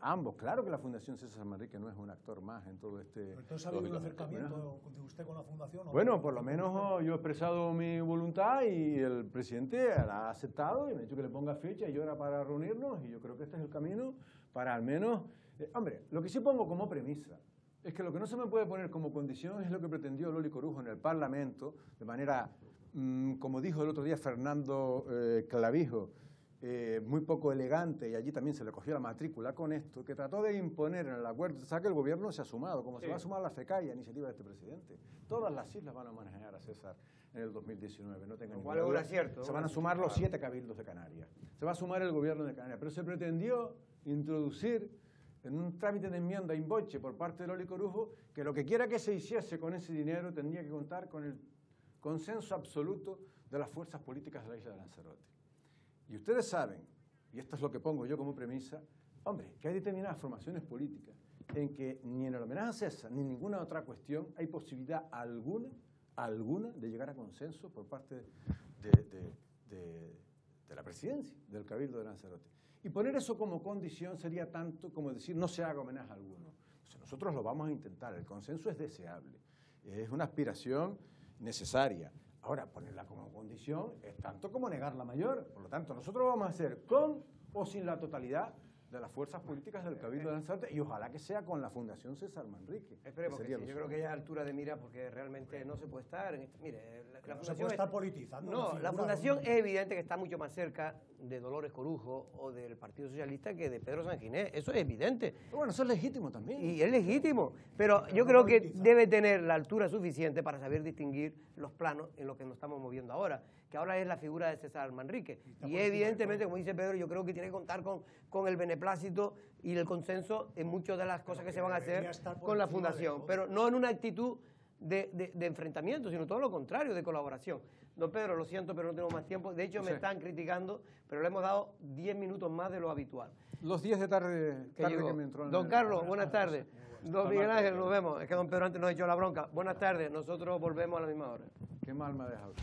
ambos. Claro que la Fundación César Manrique no es un actor más en todo este... Entonces, ¿ha habido un acercamiento de usted con la Fundación? Bueno, por lo menos yo he expresado mi voluntad y el presidente la ha aceptado y me ha dicho que le ponga fecha y hora para reunirnos, y yo creo que este es el camino para al menos... hombre, lo que sí pongo como premisa es que lo que no se me puede poner como condición es lo que pretendió Loli Corujo en el Parlamento, de manera, como dijo el otro día Fernando Clavijo, muy poco elegante, y allí también se le cogió la matrícula con esto, que trató de imponer en el acuerdo, o sea, que el gobierno se ha sumado, como se va a sumar la FECAI, iniciativa de este presidente. Todas las islas van a manejar a César en el 2019, no tengan ninguna duda. Se van a sumar los 7 cabildos de Canarias, se va a sumar el gobierno de Canarias, pero se pretendió introducir en un trámite de enmienda in voce por parte de Loli Corujo que lo que quiera que se hiciese con ese dinero tendría que contar con el consenso absoluto de las fuerzas políticas de la isla de Lanzarote. Y ustedes saben, y esto es lo que pongo yo como premisa, hombre, que hay determinadas formaciones políticas en que ni en el homenaje a César ni en ninguna otra cuestión hay posibilidad alguna de llegar a consenso por parte de la presidencia del Cabildo de Lanzarote. Y poner eso como condición sería tanto como decir no se haga homenaje a alguno. Entonces, nosotros lo vamos a intentar, el consenso es deseable, es una aspiración necesaria. Ahora, ponerla como condición es tanto como negar la mayor. Por lo tanto, nosotros vamos a hacer con o sin la totalidad de las fuerzas políticas del Cabildo de Lanzarote, y ojalá que sea con la Fundación César Manrique. Esperemos que sí. Yo creo que ya es altura de mira, porque realmente no se puede estar en este... Mire, la no se puede estar politizando. No, la Fundación es evidente que está mucho más cerca de Dolores Corujo o del Partido Socialista que de Pedro Sanginés. Eso es evidente. Pero bueno, eso es legítimo también. Y es legítimo. Pero yo creo que debe tener la altura suficiente para saber distinguir los planos en los que nos estamos moviendo ahora, que ahora es la figura de César Manrique. Y evidentemente, como dice Pedro, yo creo que tiene que contar con el beneplácito y el consenso en muchas de las cosas que se van a hacer con la Fundación, pero no en una actitud de enfrentamiento, sino todo lo contrario, de colaboración. Don Pedro, lo siento, pero no tengo más tiempo. De hecho, me están criticando, pero le hemos dado 10 minutos más de lo habitual. Los 10 de tarde que me entró en Don Carlos, buenas tardes. Don Miguel Ángel, nos vemos. Es que don Pedro antes nos echó la bronca. Buenas tardes, nosotros volvemos a la misma hora. Qué mal me ha dejado.